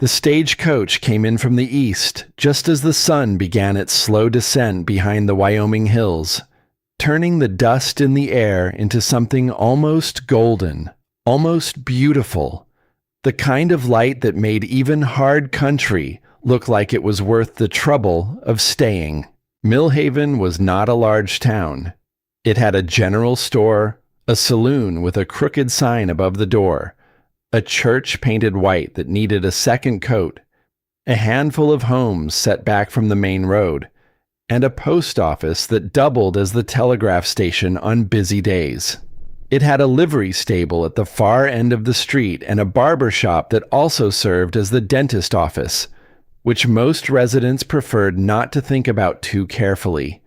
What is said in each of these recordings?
The stagecoach came in from the east just as the sun began its slow descent behind the Wyoming hills, turning the dust in the air into something almost golden, almost beautiful, the kind of light that made even hard country look like it was worth the trouble of staying. Millhaven was not a large town. It had a general store, a saloon with a crooked sign above the door, a church painted white that needed a second coat, a handful of homes set back from the main road, and a post office that doubled as the telegraph station on busy days. It had a livery stable at the far end of the street and a barber shop that also served as the dentist office, which most residents preferred not to think about too carefully.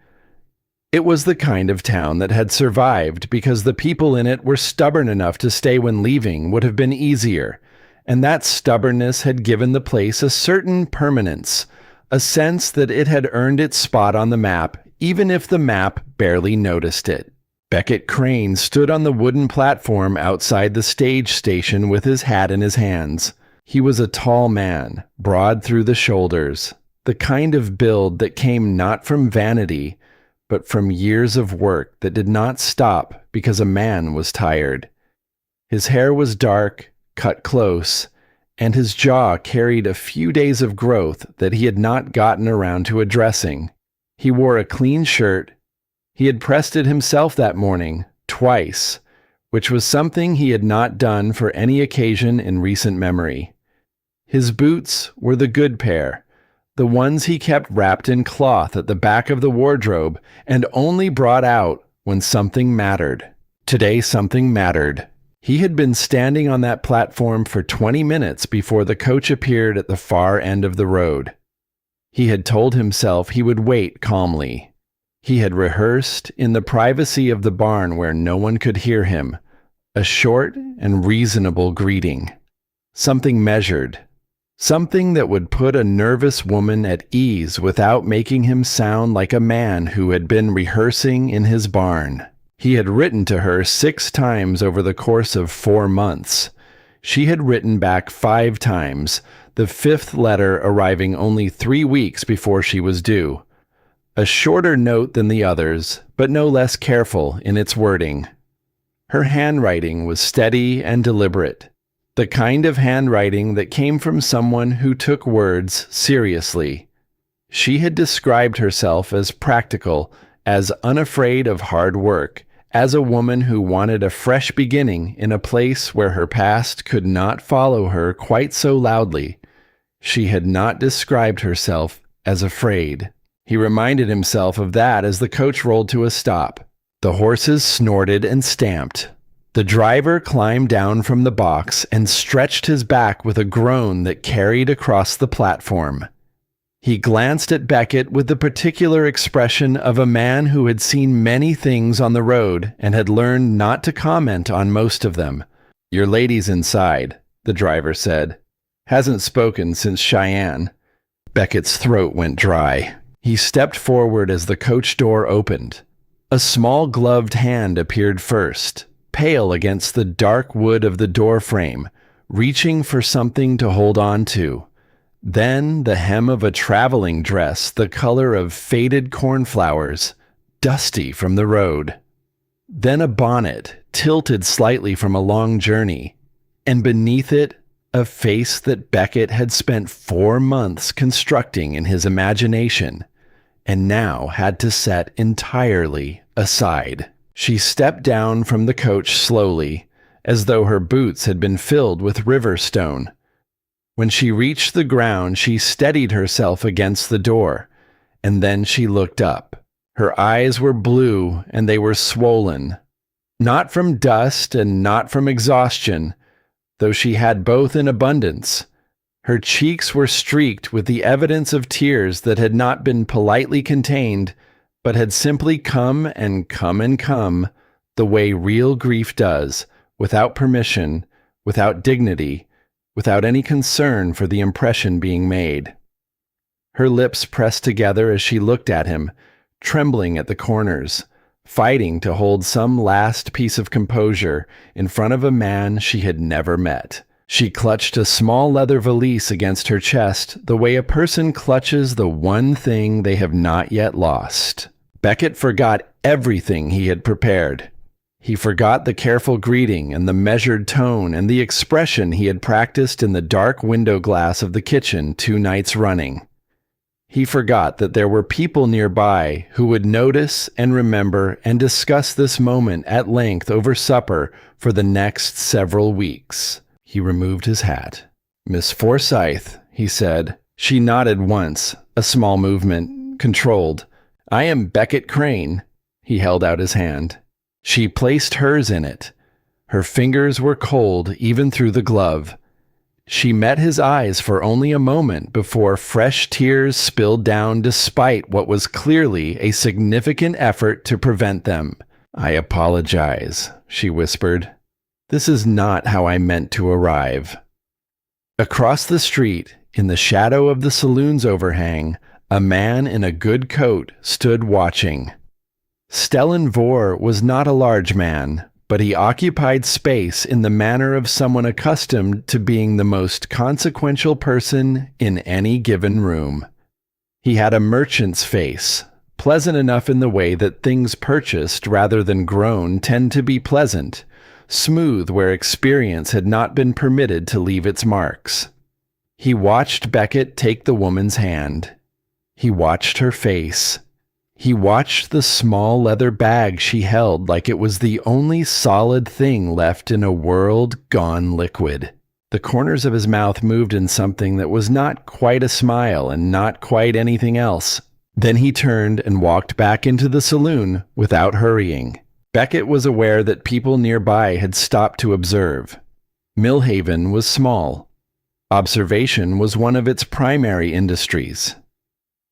It was the kind of town that had survived because the people in it were stubborn enough to stay when leaving would have been easier, and that stubbornness had given the place a certain permanence, a sense that it had earned its spot on the map, even if the map barely noticed it. Beckett Crane stood on the wooden platform outside the stage station with his hat in his hands. He was a tall man, broad through the shoulders, the kind of build that came not from vanity, but from years of work that did not stop because a man was tired. His hair was dark, cut close, and his jaw carried a few days of growth that he had not gotten around to addressing. He wore a clean shirt. He had pressed it himself that morning, twice, which was something he had not done for any occasion in recent memory. His boots were the good pair, the ones he kept wrapped in cloth at the back of the wardrobe and only brought out when something mattered. Today something mattered. He had been standing on that platform for 20 minutes before the coach appeared at the far end of the road. He had told himself he would wait calmly. He had rehearsed in the privacy of the barn where no one could hear him, a short and reasonable greeting. Something measured. Something that would put a nervous woman at ease without making him sound like a man who had been rehearsing in his barn. He had written to her 6 times over the course of 4 months. She had written back 5 times, the 5th letter arriving only 3 weeks before she was due. A shorter note than the others, but no less careful in its wording. Her handwriting was steady and deliberate, the kind of handwriting that came from someone who took words seriously. She had described herself as practical, as unafraid of hard work, as a woman who wanted a fresh beginning in a place where her past could not follow her quite so loudly. She had not described herself as afraid. He reminded himself of that as the coach rolled to a stop. The horses snorted and stamped. The driver climbed down from the box and stretched his back with a groan that carried across the platform. He glanced at Beckett with the particular expression of a man who had seen many things on the road and had learned not to comment on most of them. "Your lady's inside," the driver said. "Hasn't spoken since Cheyenne." Beckett's throat went dry. He stepped forward as the coach door opened. A small gloved hand appeared first, pale against the dark wood of the door frame, reaching for something to hold on to. Then the hem of a traveling dress the color of faded cornflowers, dusty from the road. Then a bonnet, tilted slightly from a long journey, and beneath it, a face that Beckett had spent 4 months constructing in his imagination, and now had to set entirely aside. She stepped down from the coach slowly, as though her boots had been filled with river stone. When she reached the ground, she steadied herself against the door, and then she looked up. Her eyes were blue, and they were swollen. Not from dust and not from exhaustion, though she had both in abundance. Her cheeks were streaked with the evidence of tears that had not been politely contained, but had simply come and come and come, the way real grief does, without permission, without dignity, without any concern for the impression being made. Her lips pressed together as she looked at him, trembling at the corners, fighting to hold some last piece of composure in front of a man she had never met. She clutched a small leather valise against her chest the way a person clutches the one thing they have not yet lost. Beckett forgot everything he had prepared. He forgot the careful greeting and the measured tone and the expression he had practiced in the dark window glass of the kitchen 2 nights running. He forgot that there were people nearby who would notice and remember and discuss this moment at length over supper for the next several weeks. He removed his hat. "Miss Forsythe," he said. She nodded once, a small movement, controlled. "I am Beckett Crane." He held out his hand. She placed hers in it. Her fingers were cold even through the glove. She met his eyes for only a moment before fresh tears spilled down despite what was clearly a significant effort to prevent them. "I apologize," she whispered. "This is not how I meant to arrive." Across the street, in the shadow of the saloon's overhang, a man in a good coat stood watching. Stellan Vore was not a large man, but he occupied space in the manner of someone accustomed to being the most consequential person in any given room. He had a merchant's face, pleasant enough in the way that things purchased rather than grown tend to be pleasant, smooth where experience had not been permitted to leave its marks. He watched Beckett take the woman's hand. He watched her face. He watched the small leather bag she held like it was the only solid thing left in a world gone liquid. The corners of his mouth moved in something that was not quite a smile and not quite anything else. Then he turned and walked back into the saloon without hurrying. Beckett was aware that people nearby had stopped to observe. Millhaven was small. Observation was one of its primary industries.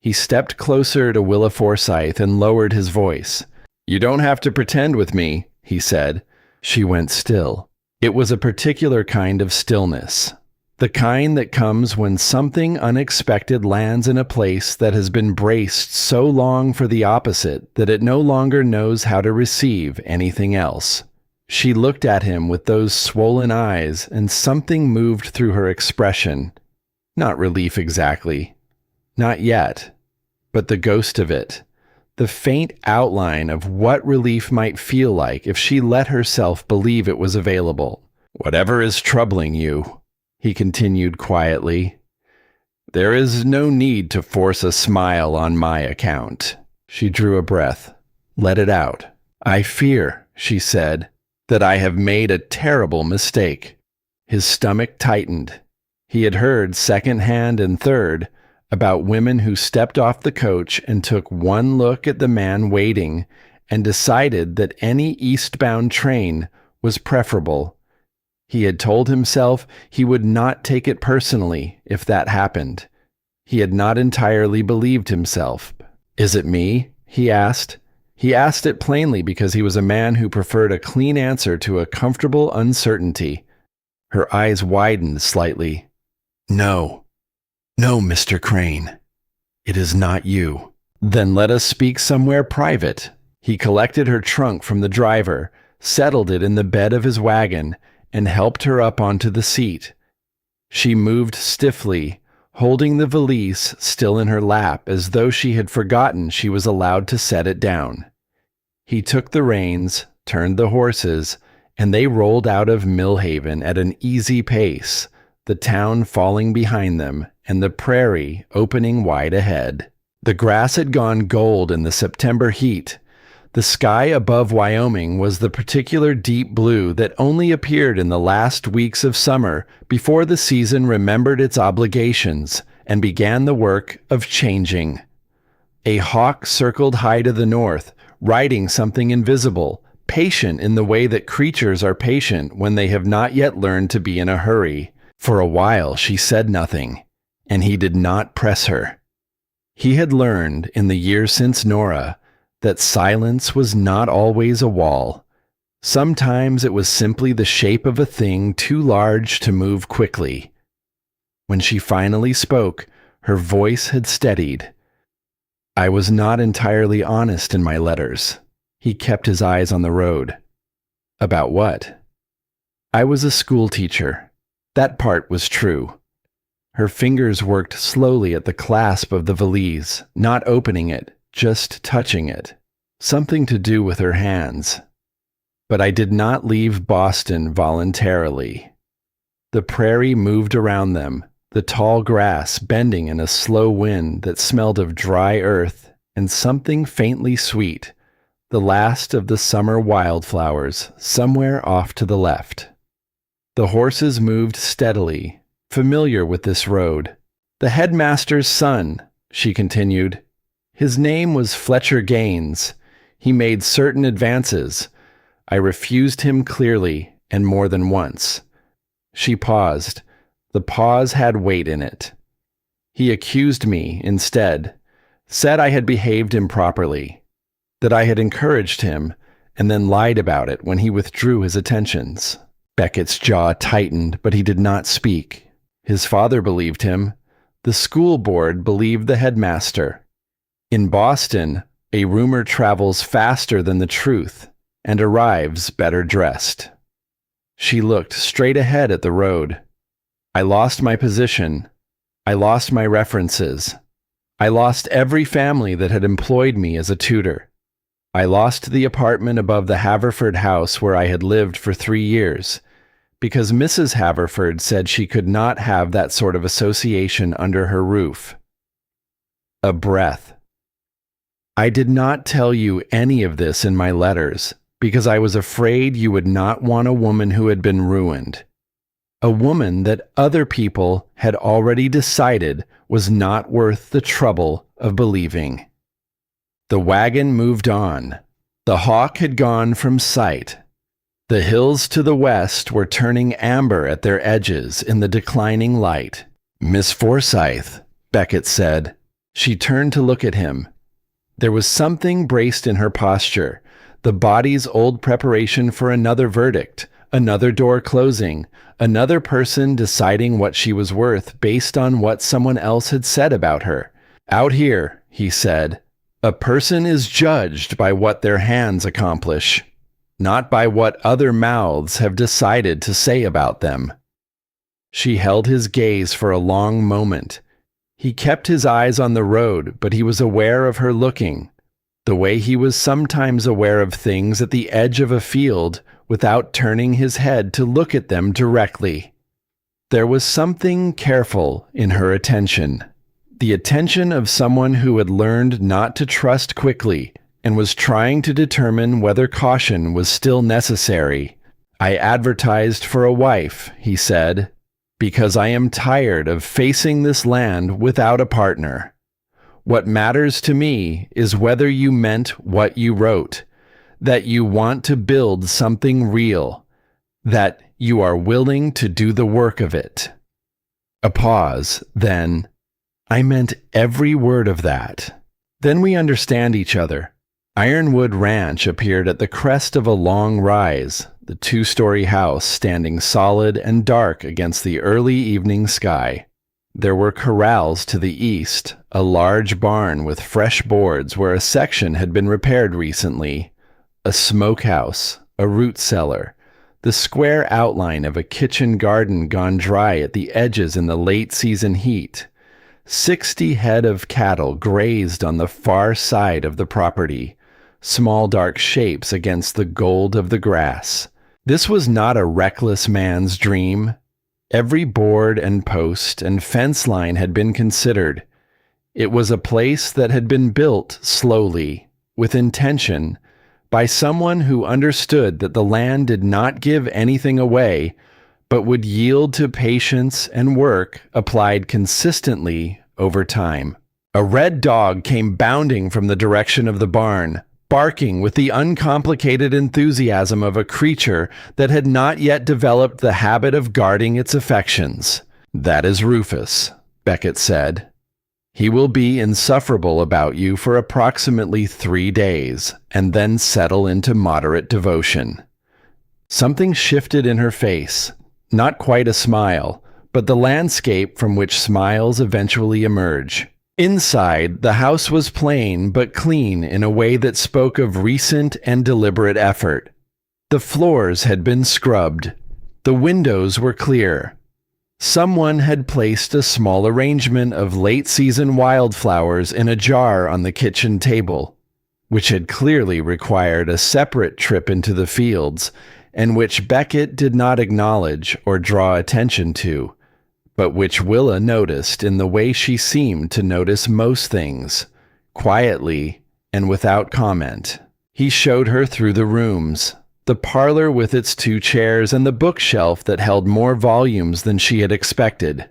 He stepped closer to Willa Forsythe and lowered his voice. "You don't have to pretend with me," he said. She went still. It was a particular kind of stillness. The kind that comes when something unexpected lands in a place that has been braced so long for the opposite that it no longer knows how to receive anything else. She looked at him with those swollen eyes, and something moved through her expression. Not relief exactly. Not yet. But the ghost of it. The faint outline of what relief might feel like if she let herself believe it was available. "Whatever is troubling you," he continued quietly, "there is no need to force a smile on my account." She drew a breath. Let it out. "I fear," she said, "that I have made a terrible mistake." His stomach tightened. He had heard second-hand and third about women who stepped off the coach and took one look at the man waiting and decided that any eastbound train was preferable. He had told himself he would not take it personally if that happened. He had not entirely believed himself. "Is it me?" he asked. He asked it plainly because he was a man who preferred a clean answer to a comfortable uncertainty. Her eyes widened slightly. "No. No, Mr. Crane. It is not you." "Then let us speak somewhere private." He collected her trunk from the driver, settled it in the bed of his wagon, and helped her up onto the seat. She moved stiffly, holding the valise still in her lap as though she had forgotten she was allowed to set it down. He took the reins, turned the horses, and they rolled out of Millhaven at an easy pace, the town falling behind them and the prairie opening wide ahead. The grass had gone gold in the September heat. The sky above Wyoming was the particular deep blue that only appeared in the last weeks of summer before the season remembered its obligations and began the work of changing. A hawk circled high to the north, riding something invisible, patient in the way that creatures are patient when they have not yet learned to be in a hurry. For a while she said nothing, and he did not press her. He had learned in the years since Nora that silence was not always a wall. Sometimes it was simply the shape of a thing too large to move quickly. When she finally spoke, her voice had steadied. "I was not entirely honest in my letters." He kept his eyes on the road. "About what?" "I was a school teacher. That part was true. Her fingers worked slowly at the clasp of the valise, not opening it, just touching it. Something to do with her hands. But I did not leave Boston voluntarily. The prairie moved around them, the tall grass bending in a slow wind that smelled of dry earth and something faintly sweet, the last of the summer wildflowers somewhere off to the left. The horses moved steadily, familiar with this road. The headmaster's son, she continued. His name was Fletcher Gaines. He made certain advances. I refused him clearly and more than once. She paused. The pause had weight in it. He accused me instead, said I had behaved improperly, that I had encouraged him, and then lied about it when he withdrew his attentions. Beckett's jaw tightened, but he did not speak. His father believed him. The school board believed the headmaster. In Boston, a rumor travels faster than the truth and arrives better dressed. She looked straight ahead at the road. I lost my position. I lost my references. I lost every family that had employed me as a tutor. I lost the apartment above the Haverford house where I had lived for 3 years, because Mrs. Haverford said she could not have that sort of association under her roof. A breath. I did not tell you any of this in my letters, because I was afraid you would not want a woman who had been ruined. A woman that other people had already decided was not worth the trouble of believing. The wagon moved on. The hawk had gone from sight. The hills to the west were turning amber at their edges in the declining light. "Miss Forsythe," Beckett said. She turned to look at him. There was something braced in her posture, the body's old preparation for another verdict, another door closing, another person deciding what she was worth based on what someone else had said about her. "Out here," he said, "a person is judged by what their hands accomplish, not by what other mouths have decided to say about them." She held his gaze for a long moment. He kept his eyes on the road, but he was aware of her looking, the way he was sometimes aware of things at the edge of a field without turning his head to look at them directly. There was something careful in her attention, the attention of someone who had learned not to trust quickly and was trying to determine whether caution was still necessary. "I advertised for a wife," he said, "because I am tired of facing this land without a partner. What matters to me is whether you meant what you wrote, that you want to build something real, that you are willing to do the work of it." A pause, then, "I meant every word of that. Then we understand each other." Ironwood Ranch appeared at the crest of a long rise, the 2-story house standing solid and dark against the early evening sky. There were corrals to the east, a large barn with fresh boards where a section had been repaired recently, a smokehouse, a root cellar, the square outline of a kitchen garden gone dry at the edges in the late season heat. 60 head of cattle grazed on the far side of the property, small dark shapes against the gold of the grass. This was not a reckless man's dream. Every board and post and fence line had been considered. It was a place that had been built slowly, with intention, by someone who understood that the land did not give anything away, but would yield to patience and work applied consistently over time. A red dog came bounding from the direction of the barn, barking with the uncomplicated enthusiasm of a creature that had not yet developed the habit of guarding its affections. "That is Rufus," Beckett said. "He will be insufferable about you for approximately 3 days, and then settle into moderate devotion." Something shifted in her face, not quite a smile, but the landscape from which smiles eventually emerge. Inside, the house was plain but clean in a way that spoke of recent and deliberate effort. The floors had been scrubbed. The windows were clear. Someone had placed a small arrangement of late-season wildflowers in a jar on the kitchen table, which had clearly required a separate trip into the fields, and which Beckett did not acknowledge or draw attention to, but which Willa noticed in the way she seemed to notice most things, quietly and without comment. He showed her through the rooms, the parlor with its 2 chairs and the bookshelf that held more volumes than she had expected,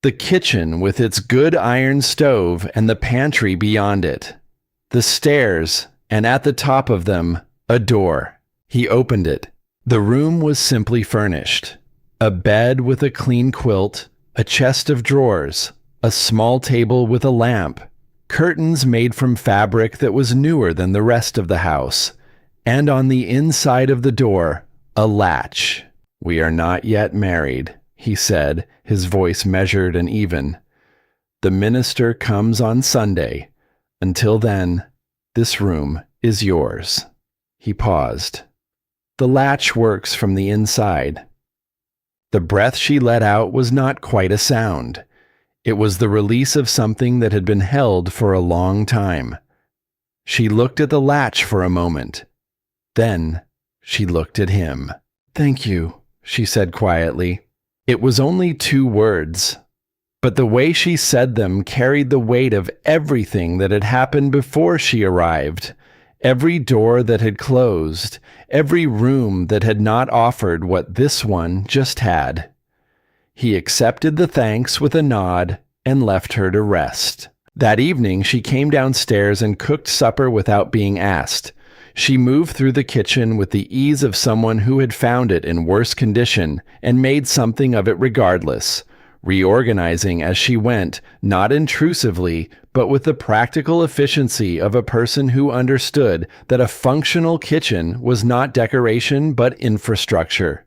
the kitchen with its good iron stove and the pantry beyond it, the stairs, and at the top of them, a door. He opened it. The room was simply furnished. A bed with a clean quilt, a chest of drawers, a small table with a lamp, curtains made from fabric that was newer than the rest of the house, and on the inside of the door, a latch. "We are not yet married," he said, his voice measured and even. "The minister comes on Sunday. Until then, this room is yours." He paused. "The latch works from the inside." The breath she let out was not quite a sound. It was the release of something that had been held for a long time. She looked at the latch for a moment. Then she looked at him. "Thank you," she said quietly. It was only 2 words, but the way she said them carried the weight of everything that had happened before she arrived. Every door that had closed, every room that had not offered what this one just had. He accepted the thanks with a nod and left her to rest. That evening she came downstairs and cooked supper without being asked. She moved through the kitchen with the ease of someone who had found it in worse condition and made something of it regardless, reorganizing as she went, not intrusively, but with the practical efficiency of a person who understood that a functional kitchen was not decoration but infrastructure.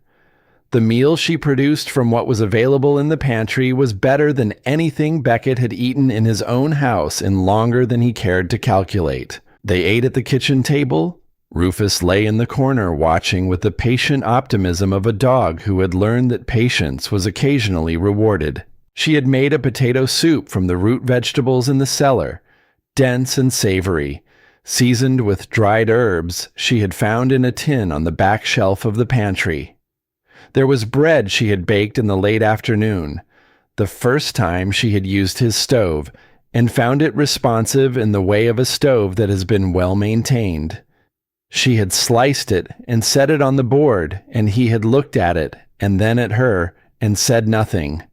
The meal she produced from what was available in the pantry was better than anything Beckett had eaten in his own house in longer than he cared to calculate. They ate at the kitchen table. Rufus lay in the corner watching with the patient optimism of a dog who had learned that patience was occasionally rewarded. She had made a potato soup from the root vegetables in the cellar, dense and savory, seasoned with dried herbs she had found in a tin on the back shelf of the pantry. There was bread she had baked in the late afternoon, the first time she had used his stove, and found it responsive in the way of a stove that has been well maintained. She had sliced it and set it on the board, and he had looked at it and then at her and said nothing.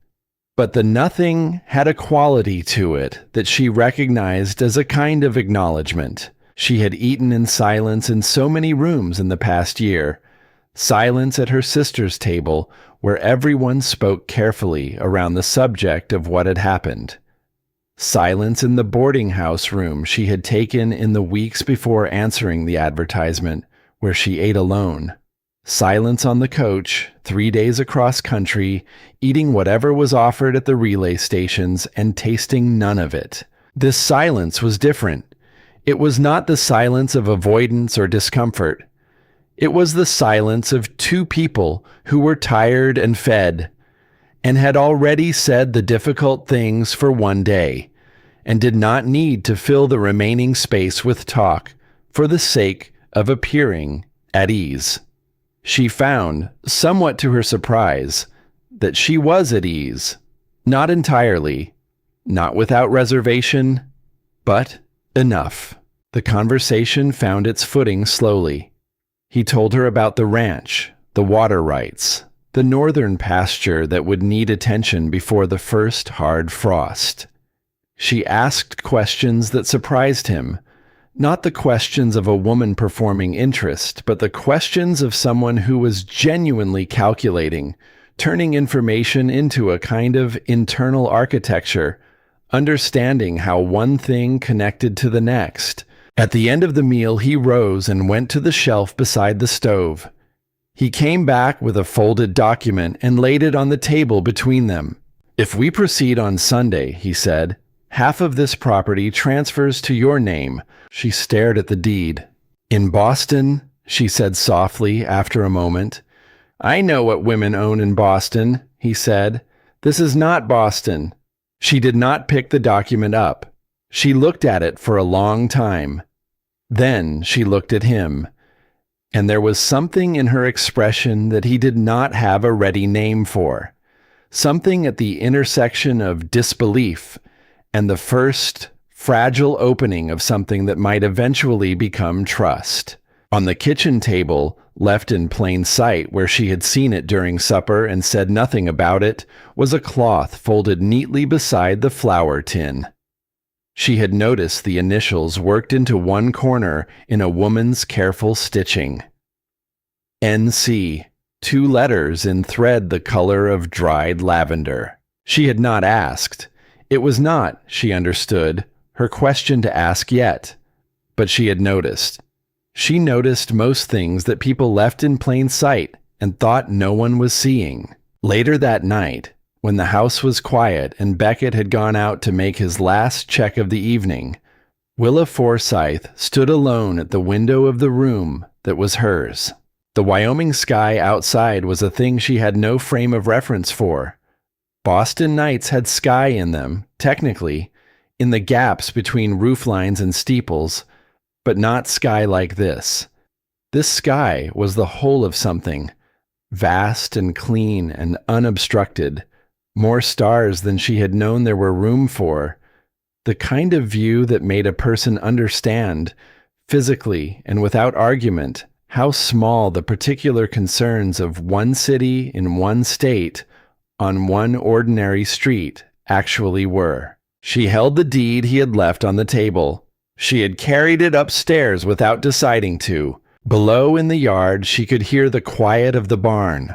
But the nothing had a quality to it that she recognized as a kind of acknowledgement. She had eaten in silence in so many rooms in the past year. Silence at her sister's table, where everyone spoke carefully around the subject of what had happened. Silence in the boarding house room she had taken in the weeks before answering the advertisement, where she ate alone. Silence on the coach, 3 days across country, eating whatever was offered at the relay stations and tasting none of it. This silence was different. It was not the silence of avoidance or discomfort. It was the silence of 2 people who were tired and fed, and had already said the difficult things for one day, and did not need to fill the remaining space with talk for the sake of appearing at ease. She found, somewhat to her surprise, that she was at ease, not entirely, not without reservation, but enough. The conversation found its footing slowly. He told her about the ranch, the water rights, the northern pasture that would need attention before the first hard frost. She asked questions that surprised him, not the questions of a woman performing interest, but the questions of someone who was genuinely calculating, turning information into a kind of internal architecture, understanding how one thing connected to the next. At the end of the meal, he rose and went to the shelf beside the stove. He came back with a folded document and laid it on the table between them. "If we proceed on Sunday," he said, "half of this property transfers to your name." She stared at the deed. "In Boston," she said softly after a moment. "I know what women own in Boston," he said. "This is not Boston." She did not pick the document up. She looked at it for a long time. Then she looked at him, and there was something in her expression that he did not have a ready name for. Something at the intersection of disbelief and the first fragile opening of something that might eventually become trust. On the kitchen table, left in plain sight where she had seen it during supper and said nothing about it, was a cloth folded neatly beside the flour tin. She had noticed the initials worked into one corner in a woman's careful stitching. NC, 2 letters in thread the color of dried lavender. She had not asked. It was not, she understood, her question to ask yet. But she had noticed. She noticed most things that people left in plain sight and thought no one was seeing. Later that night, when the house was quiet and Beckett had gone out to make his last check of the evening, Willa Forsythe stood alone at the window of the room that was hers. The Wyoming sky outside was a thing she had no frame of reference for. Boston nights had sky in them, technically, in the gaps between rooflines and steeples, but not sky like this. This sky was the whole of something, vast and clean and unobstructed, more stars than she had known there were room for, the kind of view that made a person understand, physically and without argument, how small the particular concerns of one city in one state on one ordinary street actually were. She held the deed he had left on the table. She had carried it upstairs without deciding to. Below in the yard, she could hear the quiet of the barn,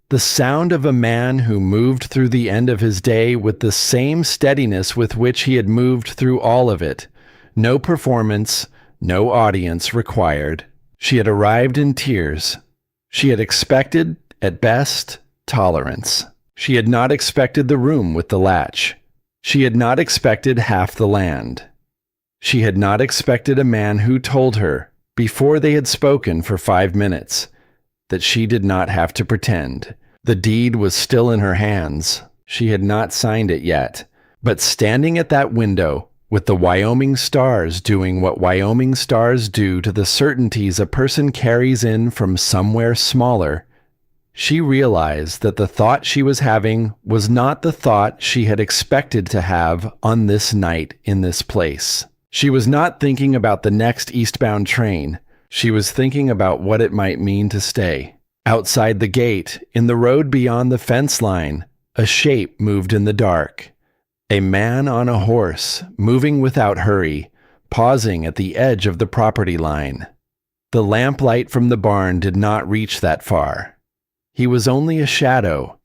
the sound of a man who moved through the end of his day with the same steadiness with which he had moved through all of it. No performance, no audience required. She had arrived in tears. She had expected, at best, tolerance. She had not expected the room with the latch. She had not expected half the land. She had not expected a man who told her, before they had spoken for 5 minutes, that she did not have to pretend. The deed was still in her hands. She had not signed it yet. But standing at that window, with the Wyoming stars doing what Wyoming stars do to the certainties a person carries in from somewhere smaller, she realized that the thought she was having was not the thought she had expected to have on this night in this place. She was not thinking about the next eastbound train. She was thinking about what it might mean to stay. Outside the gate, in the road beyond the fence line, a shape moved in the dark. A man on a horse, moving without hurry, pausing at the edge of the property line. The lamplight from the barn did not reach that far. He was only a shadow,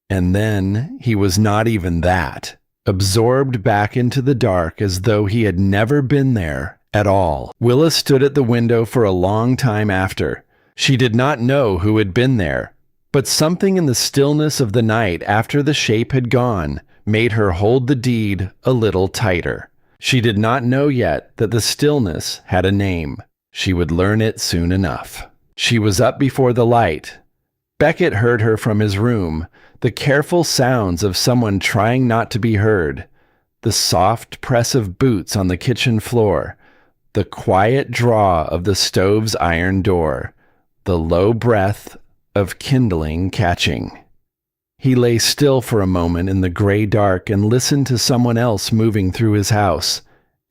and then he was not even that, absorbed back into the dark as though he had never been there at all. Willa stood at the window for a long time after. She did not know who had been there, but something in the stillness of the night after the shape had gone made her hold the deed a little tighter. She did not know yet that the stillness had a name. She would learn it soon enough. She was up before the light. Beckett heard her from his room, the careful sounds of someone trying not to be heard, the soft press of boots on the kitchen floor, the quiet draw of the stove's iron door, the low breath of kindling catching. He lay still for a moment in the gray dark and listened to someone else moving through his house,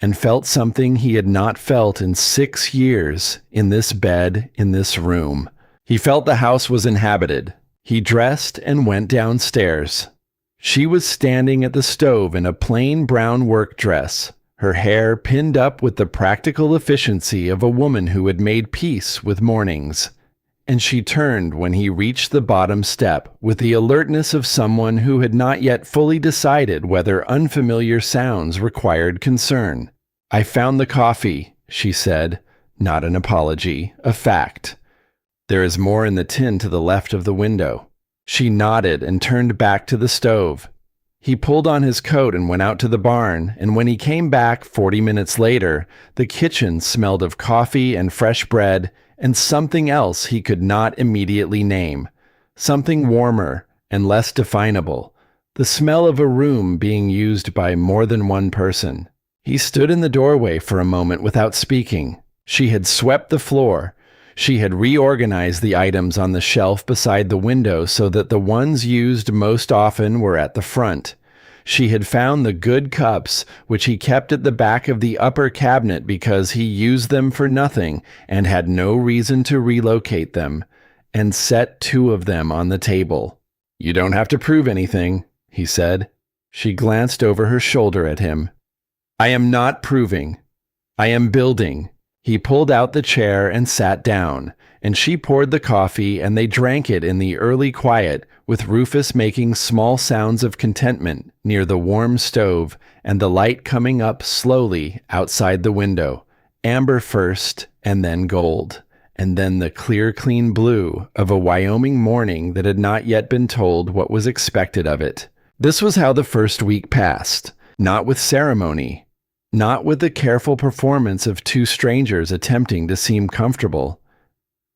and felt something he had not felt in 6 years in this bed, in this room. He felt the house was inhabited. He dressed and went downstairs. She was standing at the stove in a plain brown work dress, her hair pinned up with the practical efficiency of a woman who had made peace with mornings. And she turned when he reached the bottom step with the alertness of someone who had not yet fully decided whether unfamiliar sounds required concern. "I found the coffee," she said, not an apology, a fact. "There is more in the tin to the left of the window." She nodded and turned back to the stove. He pulled on his coat and went out to the barn, and when he came back 40 minutes later, the kitchen smelled of coffee and fresh bread and something else he could not immediately name, something warmer and less definable, the smell of a room being used by more than one person. He stood in the doorway for a moment without speaking. She had swept the floor. She had reorganized the items on the shelf beside the window so that the ones used most often were at the front. She had found the good cups, which he kept at the back of the upper cabinet because he used them for nothing and had no reason to relocate them, and set 2 of them on the table. "You don't have to prove anything," he said. She glanced over her shoulder at him. "I am not proving. I am building." He pulled out the chair and sat down, and she poured the coffee, and they drank it in the early quiet, with Rufus making small sounds of contentment near the warm stove and the light coming up slowly outside the window, amber first and then gold, and then the clear, clean blue of a Wyoming morning that had not yet been told what was expected of it. This was how the first week passed, not with ceremony, not with the careful performance of 2 strangers attempting to seem comfortable,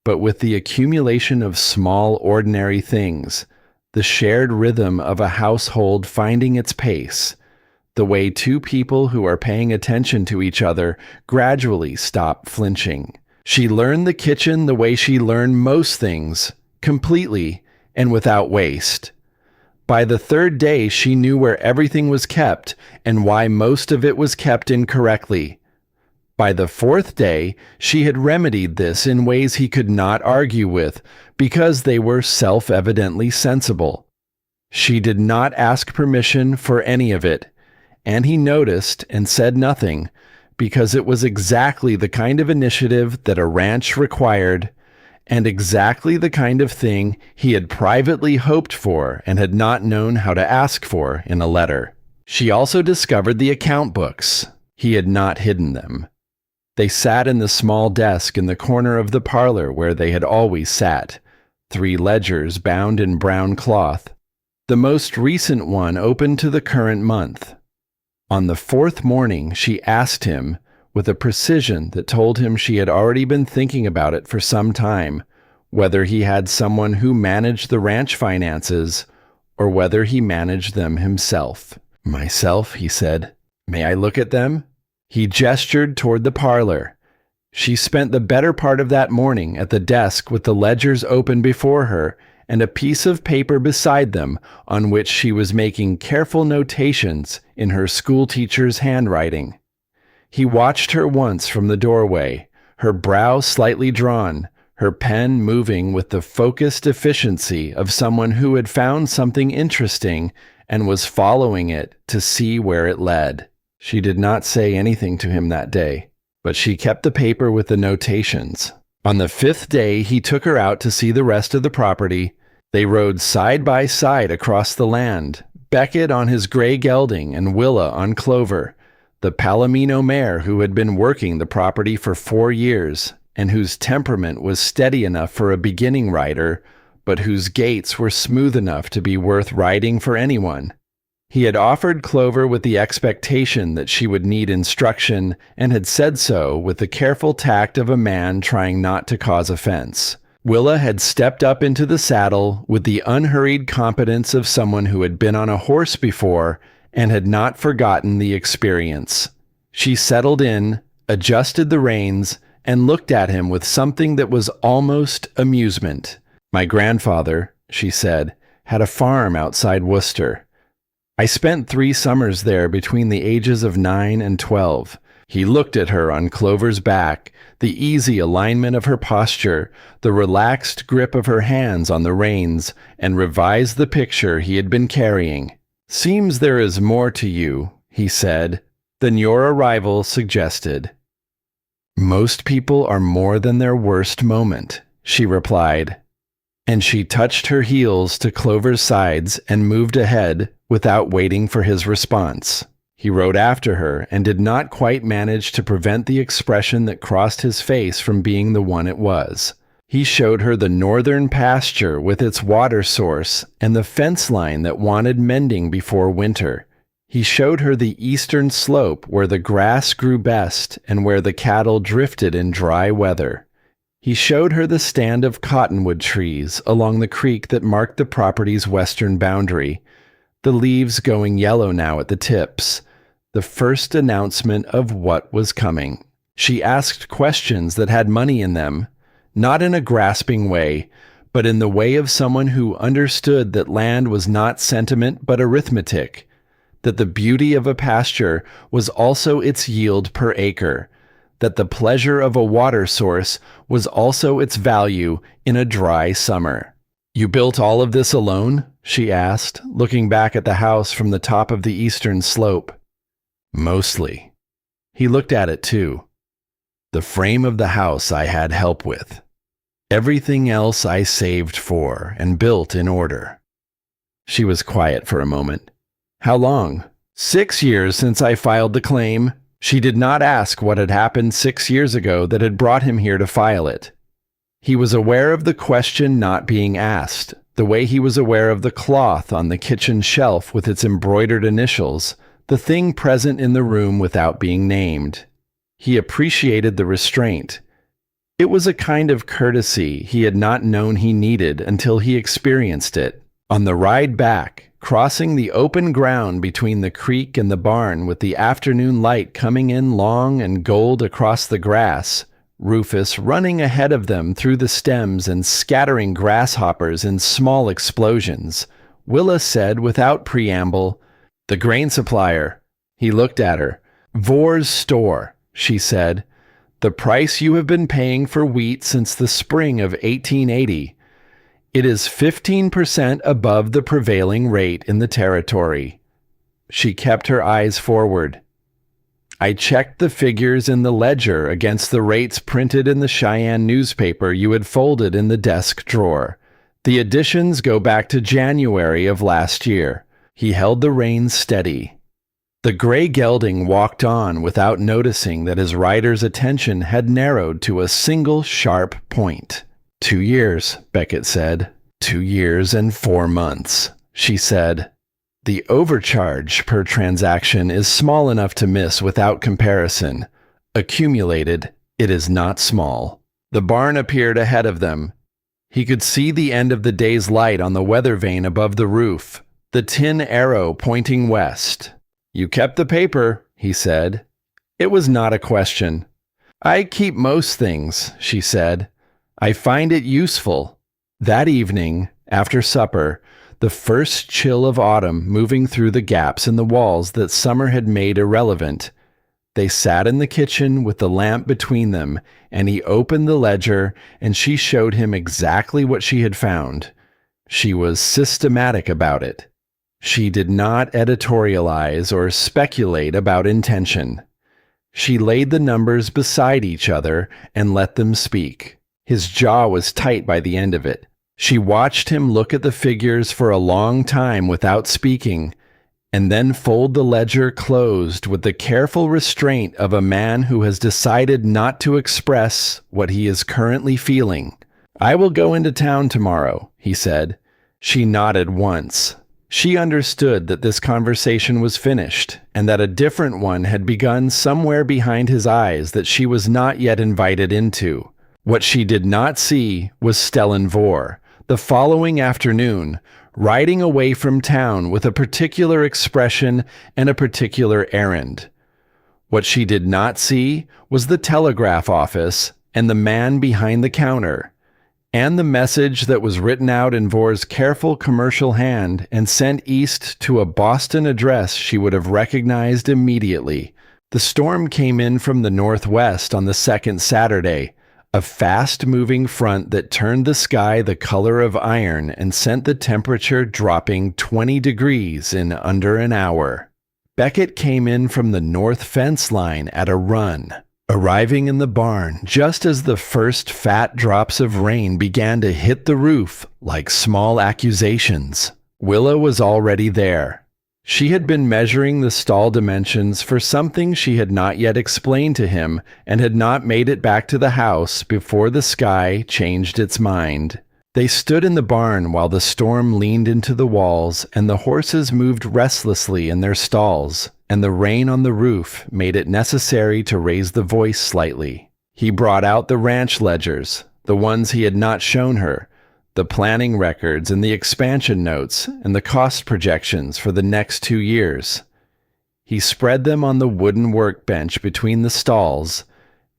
but with the accumulation of small, ordinary things, the shared rhythm of a household finding its pace, the way 2 people who are paying attention to each other gradually stop flinching. She learned the kitchen the way she learned most things, completely and without waste. By the 3rd day, she knew where everything was kept and why most of it was kept incorrectly. By the 4th day, she had remedied this in ways he could not argue with, because they were self-evidently sensible. She did not ask permission for any of it, and he noticed and said nothing, because it was exactly the kind of initiative that a ranch required, and exactly the kind of thing he had privately hoped for and had not known how to ask for in a letter. She also discovered the account books. He had not hidden them. They sat in the small desk in the corner of the parlor where they had always sat, 3 ledgers bound in brown cloth. The most recent one open to the current month. On the 4th morning, she asked him, with a precision that told him she had already been thinking about it for some time, whether he had someone who managed the ranch finances, or whether he managed them himself. "Myself," he said. "May I look at them?" He gestured toward the parlor. She spent the better part of that morning at the desk with the ledgers open before her and a piece of paper beside them on which she was making careful notations in her schoolteacher's handwriting. He watched her once from the doorway, her brow slightly drawn, her pen moving with the focused efficiency of someone who had found something interesting and was following it to see where it led. She did not say anything to him that day, but she kept the paper with the notations. On the 5th day, he took her out to see the rest of the property. They rode side by side across the land, Beckett on his gray gelding and Willa on Clover, the Palomino mare who had been working the property for 4 years and whose temperament was steady enough for a beginning rider, but whose gaits were smooth enough to be worth riding for anyone. He had offered Clover with the expectation that she would need instruction and had said so with the careful tact of a man trying not to cause offense. Willa had stepped up into the saddle with the unhurried competence of someone who had been on a horse before and had not forgotten the experience. She settled in, adjusted the reins, and looked at him with something that was almost amusement. "My grandfather," she said, "had a farm outside Worcester. I spent 3 summers there between the ages of 9 and 12. He looked at her on Clover's back, the easy alignment of her posture, the relaxed grip of her hands on the reins, and revised the picture he had been carrying. "Seems there is more to you," he said, "than your arrival suggested." "Most people are more than their worst moment," she replied. And she touched her heels to Clover's sides and moved ahead without waiting for his response. He rode after her and did not quite manage to prevent the expression that crossed his face from being the one it was. He showed her the northern pasture with its water source and the fence line that wanted mending before winter. He showed her the eastern slope where the grass grew best and where the cattle drifted in dry weather. He showed her the stand of cottonwood trees along the creek that marked the property's western boundary, the leaves going yellow now at the tips, the first announcement of what was coming. She asked questions that had money in them, not in a grasping way, but in the way of someone who understood that land was not sentiment but arithmetic, that the beauty of a pasture was also its yield per acre, that the pleasure of a water source was also its value in a dry summer. "You built all of this alone?" she asked, looking back at the house from the top of the eastern slope. "Mostly." He looked at it too. "The frame of the house I had help with. Everything else I saved for and built in order." She was quiet for a moment. "How long?" "6 years since I filed the claim." She did not ask what had happened 6 years ago that had brought him here to file it. He was aware of the question not being asked, the way he was aware of the cloth on the kitchen shelf with its embroidered initials, the thing present in the room without being named. He appreciated the restraint. It was a kind of courtesy he had not known he needed until he experienced it. On the ride back, crossing the open ground between the creek and the barn with the afternoon light coming in long and gold across the grass, Rufus running ahead of them through the stems and scattering grasshoppers in small explosions, Willa said without preamble, "The grain supplier." He looked at her. "Vor's store," she said. "The price you have been paying for wheat since the spring of 1880. It is 15% above the prevailing rate in the territory." She kept her eyes forward. "I checked the figures in the ledger against the rates printed in the Cheyenne newspaper you had folded in the desk drawer. The additions go back to January of last year." He held the reins steady. The gray gelding walked on without noticing that his rider's attention had narrowed to a single sharp point. 2 years, Beckett said. 2 years and 4 months, she said. "The overcharge per transaction is small enough to miss without comparison. Accumulated, it is not small." The barn appeared ahead of them. He could see the end of the day's light on the weather vane above the roof, the tin arrow pointing west. "You kept the paper," he said. It was not a question. "I keep most things," she said. "I find it useful." That evening, after supper, the first chill of autumn moving through the gaps in the walls that summer had made irrelevant, they sat in the kitchen with the lamp between them, and he opened the ledger, and she showed him exactly what she had found. She was systematic about it. She did not editorialize or speculate about intention. She laid the numbers beside each other and let them speak. His jaw was tight by the end of it. She watched him look at the figures for a long time without speaking, and then fold the ledger closed with the careful restraint of a man who has decided not to express what he is currently feeling. "I will go into town tomorrow," he said. She nodded once. She understood that this conversation was finished, and that a different one had begun somewhere behind his eyes that she was not yet invited into. What she did not see was Stellan Vore, the following afternoon, riding away from town with a particular expression and a particular errand. What she did not see was the telegraph office and the man behind the counter, and the message that was written out in Vore's careful commercial hand and sent east to a Boston address she would have recognized immediately. The storm came in from the northwest on the second Saturday, a fast-moving front that turned the sky the color of iron and sent the temperature dropping 20 degrees in under an hour. Beckett came in from the north fence line at a run, arriving in the barn just as the first fat drops of rain began to hit the roof like small accusations. Willa was already there. She had been measuring the stall dimensions for something she had not yet explained to him and had not made it back to the house before the sky changed its mind. They stood in the barn while the storm leaned into the walls and the horses moved restlessly in their stalls, and the rain on the roof made it necessary to raise the voice slightly. He brought out the ranch ledgers, the ones he had not shown her, the planning records and the expansion notes and the cost projections for the next 2 years. He spread them on the wooden workbench between the stalls,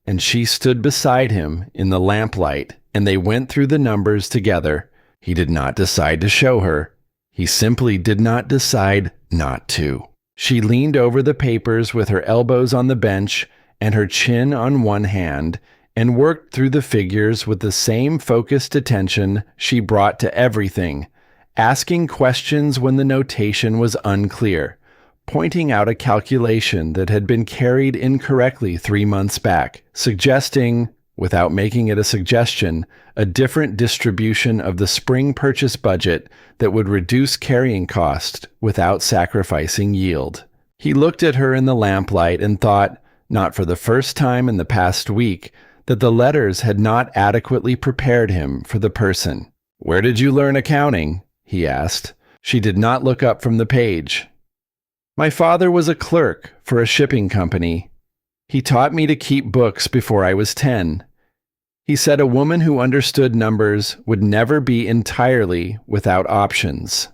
and she stood beside him in the lamplight, and they went through the numbers together. He did not decide to show her. He simply did not decide not to. She leaned over the papers with her elbows on the bench and her chin on one hand, and worked through the figures with the same focused attention she brought to everything, asking questions when the notation was unclear, pointing out a calculation that had been carried incorrectly 3 months back, suggesting, without making it a suggestion, a different distribution of the spring purchase budget that would reduce carrying cost without sacrificing yield. He looked at her in the lamplight and thought, not for the first time in the past week, that the letters had not adequately prepared him for the person. "Where did you learn accounting?" he asked. She did not look up from the page. "My father was a clerk for a shipping company. He taught me to keep books before I was 10. He said a woman who understood numbers would never be entirely without options."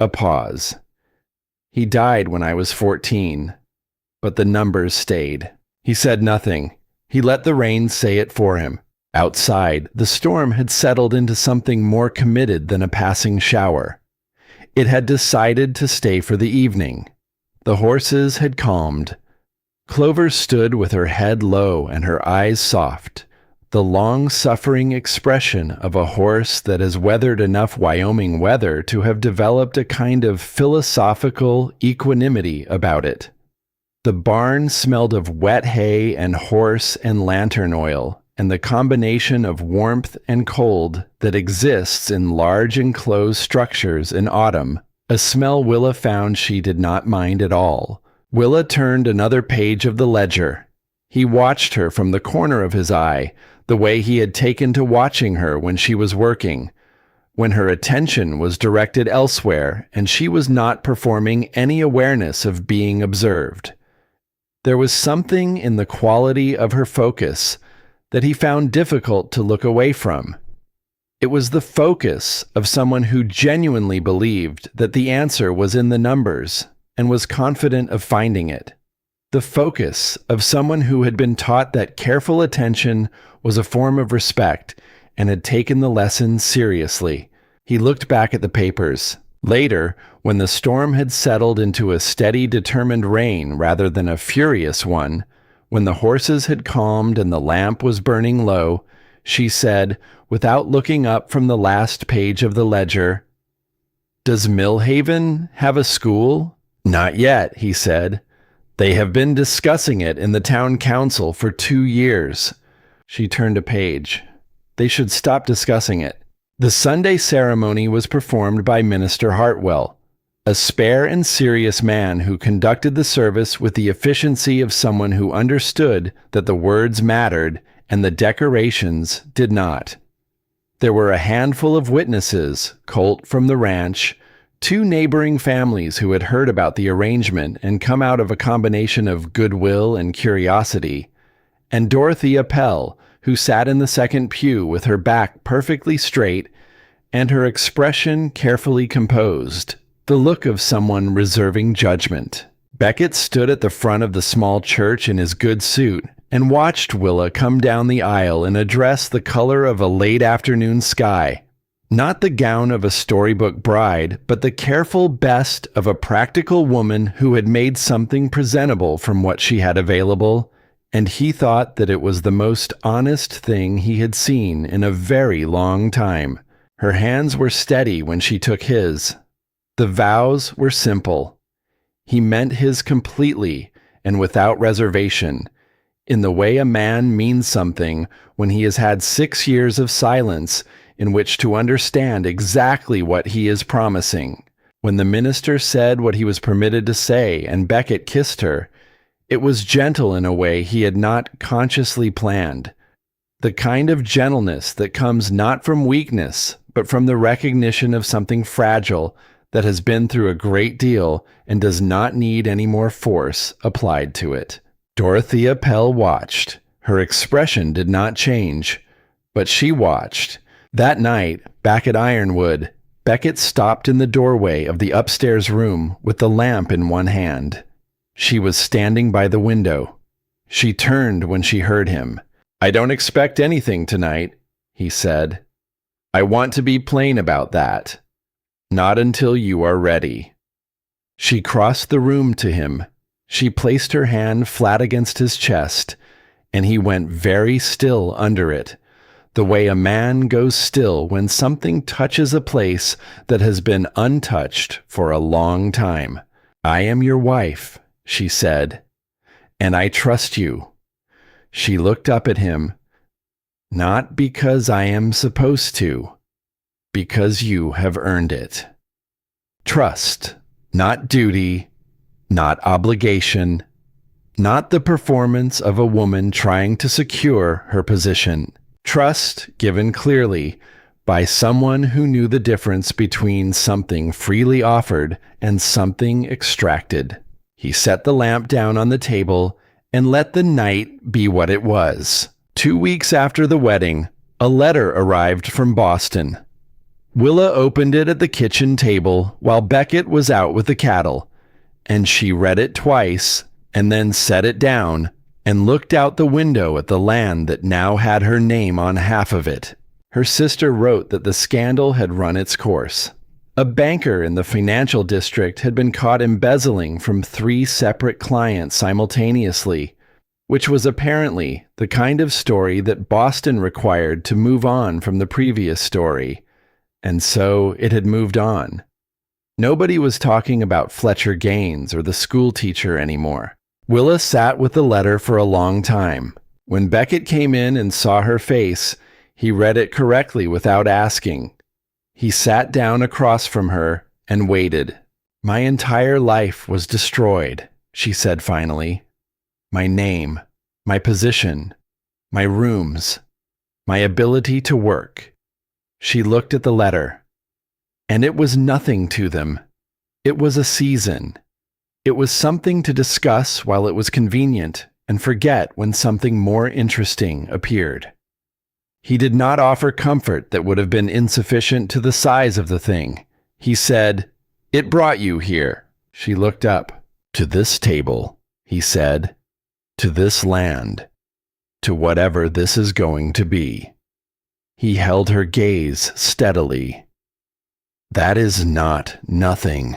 A pause. "He died when I was 14, but the numbers stayed." He said nothing. He let the rain say it for him. Outside, the storm had settled into something more committed than a passing shower. It had decided to stay for the evening. The horses had calmed. Clover stood with her head low and her eyes soft, the long-suffering expression of a horse that has weathered enough Wyoming weather to have developed a kind of philosophical equanimity about it. The barn smelled of wet hay and horse and lantern oil, and the combination of warmth and cold that exists in large enclosed structures in autumn, a smell Willa found she did not mind at all. Willa turned another page of the ledger. He watched her from the corner of his eye, the way he had taken to watching her when she was working, when her attention was directed elsewhere and she was not performing any awareness of being observed. There was something in the quality of her focus that he found difficult to look away from. It was the focus of someone who genuinely believed that the answer was in the numbers and was confident of finding it. The focus of someone who had been taught that careful attention was a form of respect and had taken the lesson seriously. He looked back at the papers. Later, when the storm had settled into a steady, determined rain rather than a furious one, when the horses had calmed and the lamp was burning low, she said, without looking up from the last page of the ledger, "Does Millhaven have a school?" "Not yet," he said. "They have been discussing it in the town council for 2 years. She turned a page. "They should stop discussing it." The Sunday ceremony was performed by Minister Hartwell, a spare and serious man who conducted the service with the efficiency of someone who understood that the words mattered and the decorations did not. There were a handful of witnesses, Colt from the ranch, 2 neighboring families who had heard about the arrangement and come out of a combination of goodwill and curiosity, and Dorothea Pell, who sat in the second pew with her back perfectly straight and her expression carefully composed, the look of someone reserving judgment. Beckett stood at the front of the small church in his good suit and watched Willa come down the aisle in a dress the color of a late afternoon sky. Not the gown of a storybook bride, but the careful best of a practical woman who had made something presentable from what she had available, and he thought that it was the most honest thing he had seen in a very long time. Her hands were steady when she took his. The vows were simple. He meant his completely and without reservation, in the way a man means something when he has had 6 years of silence in which to understand exactly what he is promising. When the minister said what he was permitted to say and Beckett kissed her, it was gentle in a way he had not consciously planned. The kind of gentleness that comes not from weakness, but from the recognition of something fragile that has been through a great deal and does not need any more force applied to it. Dorothea Pell watched. Her expression did not change, but she watched. That night, back at Ironwood, Beckett stopped in the doorway of the upstairs room with the lamp in one hand. She was standing by the window. She turned when she heard him. "I don't expect anything tonight," he said. "I want to be plain about that. Not until you are ready." She crossed the room to him. She placed her hand flat against his chest, and he went very still under it, the way a man goes still when something touches a place that has been untouched for a long time. "I am your wife," she said, "and I trust you." She looked up at him. "Not because I am supposed to, because you have earned it." Trust, not duty, not obligation, not the performance of a woman trying to secure her position. Trust given clearly by someone who knew the difference between something freely offered and something extracted. He set the lamp down on the table and let the night be what it was. 2 weeks after the wedding, a letter arrived from Boston. Willa opened it at the kitchen table while Beckett was out with the cattle, and she read it twice and then set it down and looked out the window at the land that now had her name on half of it. Her sister wrote that the scandal had run its course. A banker in the financial district had been caught embezzling from 3 separate clients simultaneously, which was apparently the kind of story that Boston required to move on from the previous story. And so it had moved on. Nobody was talking about Fletcher Gaines or the school teacher anymore. Willa sat with the letter for a long time. When Beckett came in and saw her face, he read it correctly without asking. He sat down across from her and waited. "My entire life was destroyed," she said finally. "My name, my position, my rooms, my ability to work." She looked at the letter. And it was nothing to them. It was a season. It was something to discuss while it was convenient and forget when something more interesting appeared. He did not offer comfort that would have been insufficient to the size of the thing. He said, "It brought you here." She looked up. "To this table," he said. "To this land. To whatever this is going to be." He held her gaze steadily. "That is not nothing.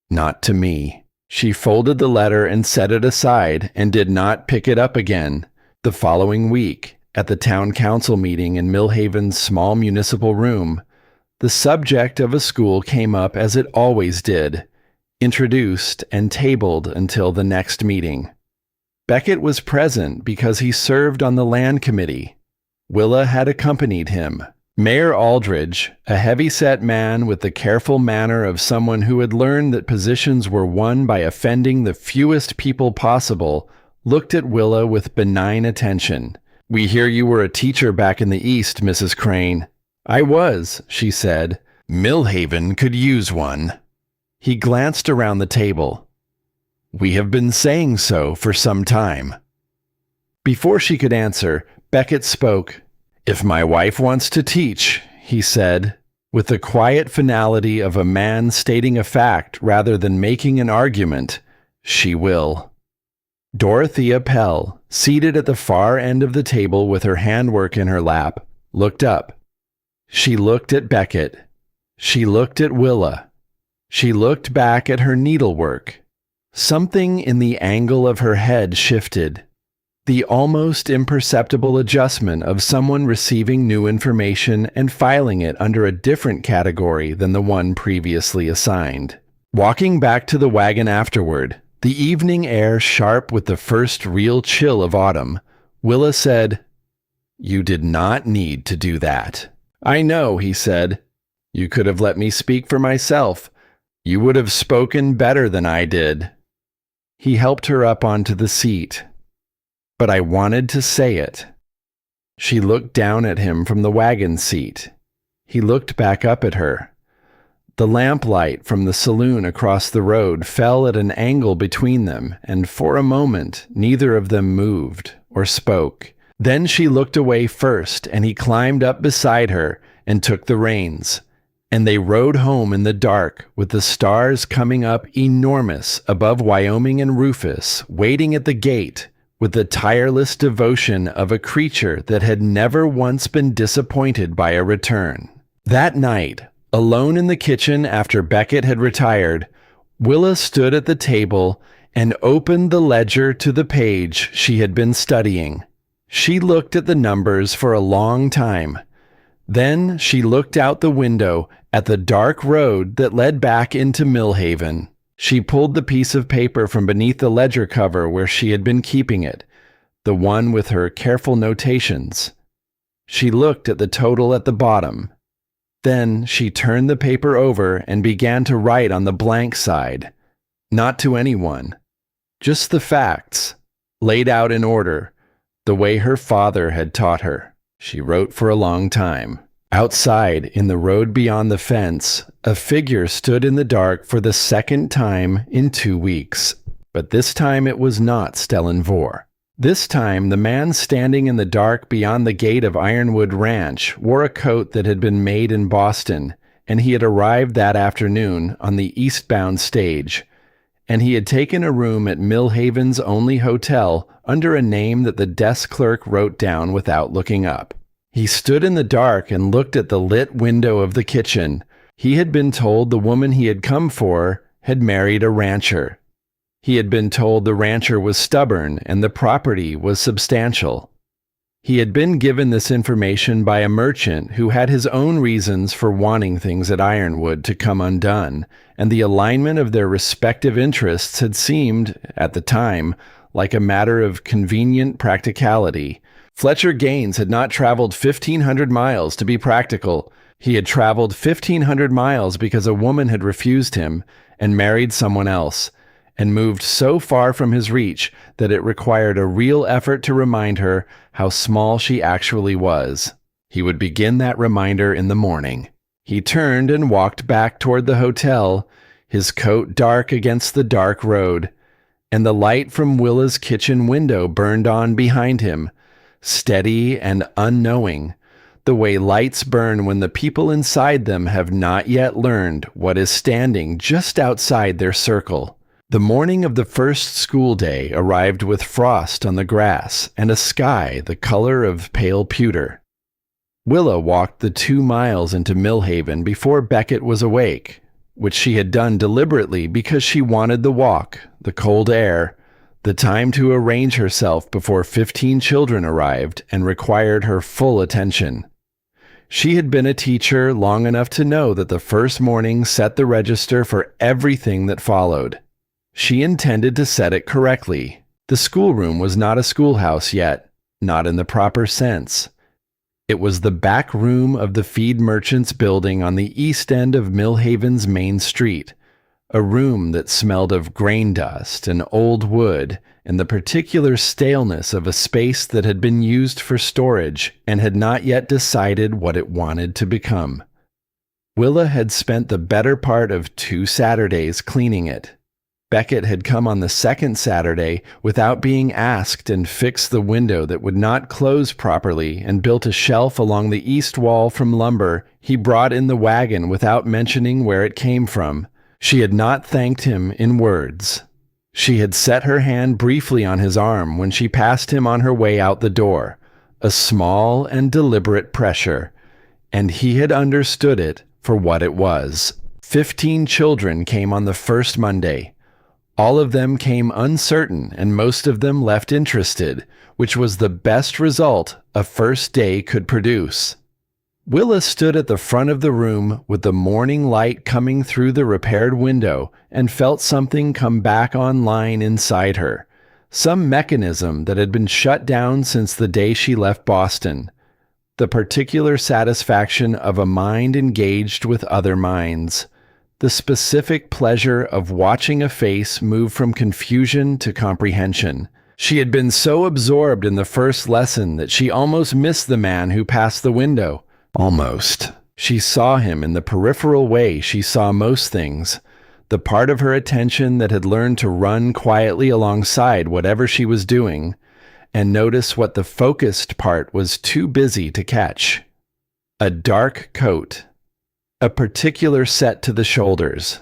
Not to me." She folded the letter and set it aside and did not pick it up again. The following week, at the town council meeting in Millhaven's small municipal room, the subject of a school came up as it always did, introduced and tabled until the next meeting. Beckett was present because he served on the land committee. Willa had accompanied him. Mayor Aldridge, a heavy-set man with the careful manner of someone who had learned that positions were won by offending the fewest people possible, looked at Willa with benign attention. "We hear you were a teacher back in the East, Mrs. Crane." "I was," she said. "Millhaven could use one." He glanced around the table. "We have been saying so for some time." Before she could answer, Beckett spoke. "If my wife wants to teach," he said, with the quiet finality of a man stating a fact rather than making an argument, "she will." Dorothea Pell, seated at the far end of the table with her handwork in her lap, looked up. She looked at Beckett. She looked at Willa. She looked back at her needlework. Something in the angle of her head shifted. The almost imperceptible adjustment of someone receiving new information and filing it under a different category than the one previously assigned. Walking back to the wagon afterward, the evening air sharp with the first real chill of autumn, Willa said, "You did not need to do that." "I know," he said. "You could have let me speak for myself. You would have spoken better than I did." He helped her up onto the seat. "But I wanted to say it." She looked down at him from the wagon seat. He looked back up at her. The lamplight from the saloon across the road fell at an angle between them, and for a moment neither of them moved or spoke. Then she looked away first, and he climbed up beside her and took the reins, and they rode home in the dark with the stars coming up enormous above Wyoming and Rufus, waiting at the gate with the tireless devotion of a creature that had never once been disappointed by a return. That night, alone in the kitchen after Beckett had retired, Willa stood at the table and opened the ledger to the page she had been studying. She looked at the numbers for a long time. Then she looked out the window at the dark road that led back into Millhaven. She pulled the piece of paper from beneath the ledger cover where she had been keeping it, the one with her careful notations. She looked at the total at the bottom. Then she turned the paper over and began to write on the blank side. Not to anyone. Just the facts, laid out in order, the way her father had taught her. She wrote for a long time. Outside, in the road beyond the fence, a figure stood in the dark for the second time in 2 weeks. But this time it was not Stellan Vore. This time, the man standing in the dark beyond the gate of Ironwood Ranch wore a coat that had been made in Boston, and he had arrived that afternoon on the eastbound stage, and he had taken a room at Millhaven's only hotel under a name that the desk clerk wrote down without looking up. He stood in the dark and looked at the lit window of the kitchen. He had been told the woman he had come for had married a rancher. He had been told the rancher was stubborn and the property was substantial. He had been given this information by a merchant who had his own reasons for wanting things at Ironwood to come undone, and the alignment of their respective interests had seemed, at the time, like a matter of convenient practicality. Fletcher Gaines had not traveled 1,500 miles to be practical. He had traveled 1,500 miles because a woman had refused him and married someone else, and moved so far from his reach that it required a real effort to remind her how small she actually was. He would begin that reminder in the morning. He turned and walked back toward the hotel, his coat dark against the dark road, and the light from Willa's kitchen window burned on behind him, steady and unknowing, the way lights burn when the people inside them have not yet learned what is standing just outside their circle. The morning of the first school day arrived with frost on the grass and a sky the color of pale pewter. Willa walked the 2 miles into Millhaven before Beckett was awake, which she had done deliberately because she wanted the walk, the cold air, the time to arrange herself before 15 children arrived and required her full attention. She had been a teacher long enough to know that the first morning set the register for everything that followed. She intended to set it correctly. The schoolroom was not a schoolhouse yet, not in the proper sense. It was the back room of the feed merchant's building on the east end of Millhaven's main street, a room that smelled of grain dust and old wood and the particular staleness of a space that had been used for storage and had not yet decided what it wanted to become. Willa had spent the better part of 2 Saturdays cleaning it. Beckett had come on the second Saturday without being asked and fixed the window that would not close properly and built a shelf along the east wall from lumber he brought in the wagon without mentioning where it came from. She had not thanked him in words. She had set her hand briefly on his arm when she passed him on her way out the door, a small and deliberate pressure, and he had understood it for what it was. 15 children came on the first Monday. All of them came uncertain and most of them left interested, which was the best result a first day could produce. Willa stood at the front of the room with the morning light coming through the repaired window and felt something come back online inside her, some mechanism that had been shut down since the day she left Boston, the particular satisfaction of a mind engaged with other minds. The specific pleasure of watching a face move from confusion to comprehension. She had been so absorbed in the first lesson that she almost missed the man who passed the window. Almost. She saw him in the peripheral way she saw most things, the part of her attention that had learned to run quietly alongside whatever she was doing, and notice what the focused part was too busy to catch. A dark coat, a particular set to the shoulders,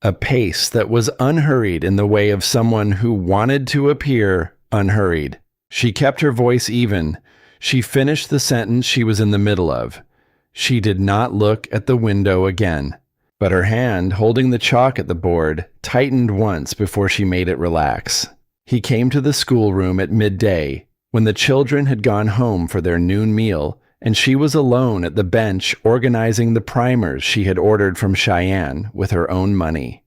a pace that was unhurried in the way of someone who wanted to appear unhurried. She kept her voice even. She finished the sentence she was in the middle of. She did not look at the window again, but her hand, holding the chalk at the board, tightened once before she made it relax. He came to the schoolroom at midday, when the children had gone home for their noon meal, and she was alone at the bench organizing the primers she had ordered from Cheyenne with her own money.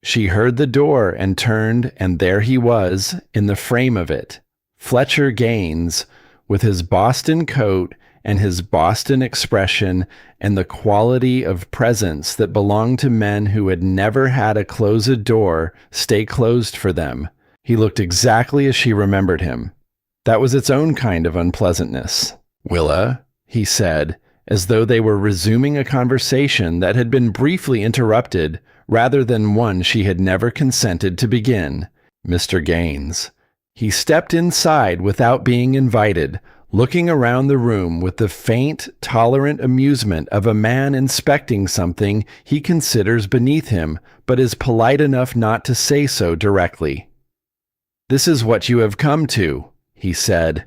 She heard the door and turned, and there he was, in the frame of it, Fletcher Gaines, with his Boston coat and his Boston expression and the quality of presence that belonged to men who had never had a closed door stay closed for them. He looked exactly as she remembered him. That was its own kind of unpleasantness. "Willa," he said, as though they were resuming a conversation that had been briefly interrupted rather than one she had never consented to begin. "Mr. Gaines." He stepped inside without being invited, looking around the room with the faint, tolerant amusement of a man inspecting something he considers beneath him, but is polite enough not to say so directly. "This is what you have come to," he said.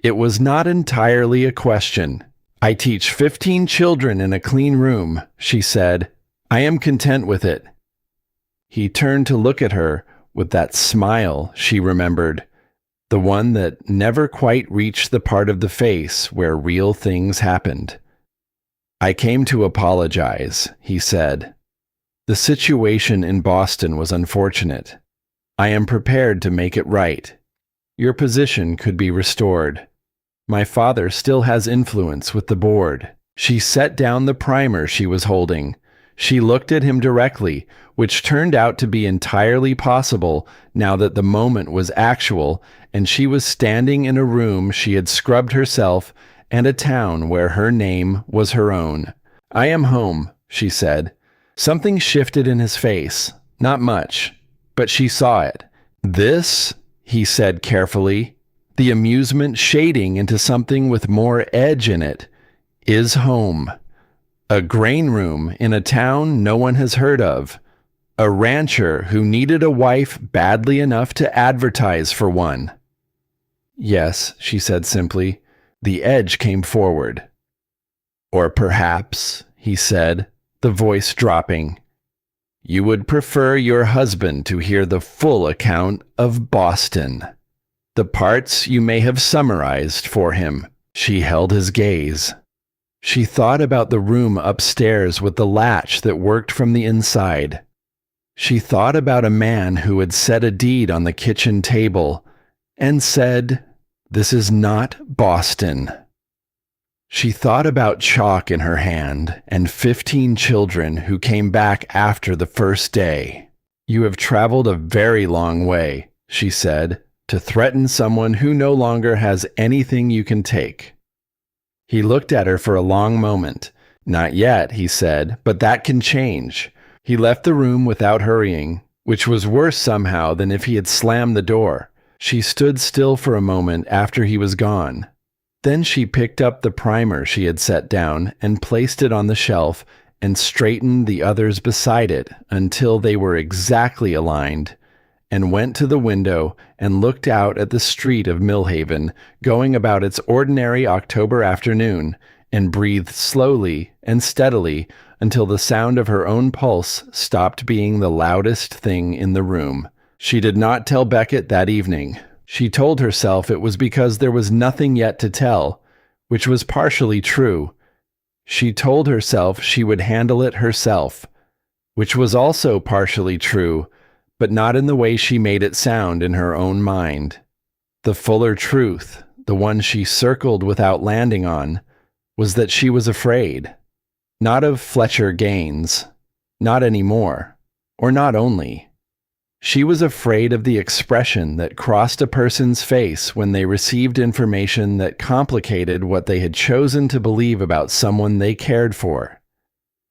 It was not entirely a question. "I teach 15 children in a clean room," she said. "I am content with it." He turned to look at her with that smile she remembered, the one that never quite reached the part of the face where real things happened. "I came to apologize," he said. "The situation in Boston was unfortunate. I am prepared to make it right. Your position could be restored. My father still has influence with the board." She set down the primer she was holding. She looked at him directly, which turned out to be entirely possible now that the moment was actual and she was standing in a room she had scrubbed herself and a town where her name was her own. "I am home," she said. Something shifted in his face. Not much, but she saw it. "This," he said carefully, the amusement shading into something with more edge in it, "is home. A grain room in a town no one has heard of. A rancher who needed a wife badly enough to advertise for one." "Yes," she said simply. The edge came forward. "Or perhaps," he said, the voice dropping, "you would prefer your husband to hear the full account of Boston. The parts you may have summarized for him." She held his gaze. She thought about the room upstairs with the latch that worked from the inside. She thought about a man who had set a deed on the kitchen table and said, "This is not Boston." She thought about chalk in her hand and 15 children who came back after the first day. "You have traveled a very long way," she said, "to threaten someone who no longer has anything you can take." He looked at her for a long moment. "Not yet," he said, "but that can change." He left the room without hurrying, which was worse somehow than if he had slammed the door. She stood still for a moment after he was gone. Then she picked up the primer she had set down and placed it on the shelf and straightened the others beside it until they were exactly aligned, and went to the window and looked out at the street of Millhaven going about its ordinary October afternoon, and breathed slowly and steadily until the sound of her own pulse stopped being the loudest thing in the room. She did not tell Beckett that evening. She told herself it was because there was nothing yet to tell, which was partially true. She told herself she would handle it herself, which was also partially true, but not in the way she made it sound in her own mind. The fuller truth, the one she circled without landing on, was that she was afraid. Not of Fletcher Gaines. Not anymore. Or not only. She was afraid of the expression that crossed a person's face when they received information that complicated what they had chosen to believe about someone they cared for.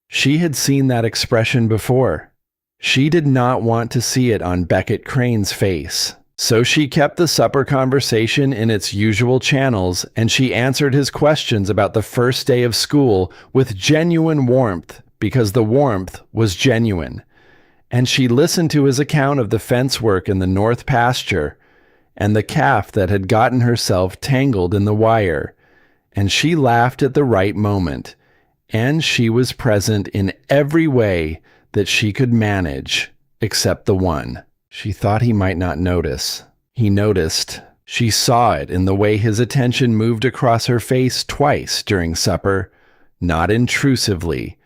She had seen that expression before. She did not want to see it on Beckett Crane's face, So she kept the supper conversation in its usual channels, and she answered his questions about the first day of school with genuine warmth, because the warmth was genuine. And she listened to his account of the fence work in the north pasture, and the calf that had gotten herself tangled in the wire, and she laughed at the right moment, and she was present in every way that she could manage, except the one. She thought he might not notice. He noticed. She saw it in the way his attention moved across her face twice during supper, not intrusively,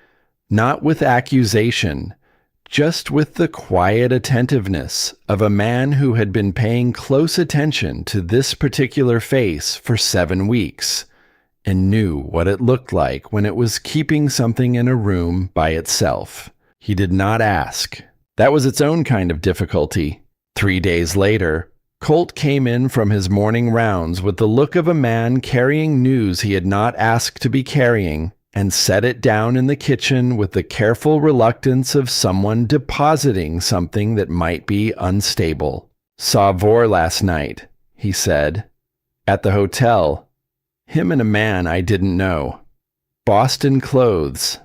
not with accusation, just with the quiet attentiveness of a man who had been paying close attention to this particular face for 7 weeks, and knew what it looked like when it was keeping something in a room by itself. He did not ask. That was its own kind of difficulty. 3 days later, Colt came in from his morning rounds with the look of a man carrying news he had not asked to be carrying, and set it down in the kitchen with the careful reluctance of someone depositing something that might be unstable. "Saw Vor last night," he said. "At the hotel. Him and a man I didn't know. Boston clothes."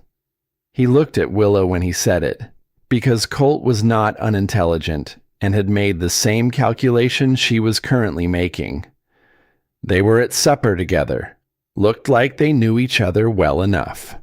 He looked at Willa when he said it, because Colt was not unintelligent and had made the same calculation she was currently making. They were at supper together. Looked like they knew each other well enough.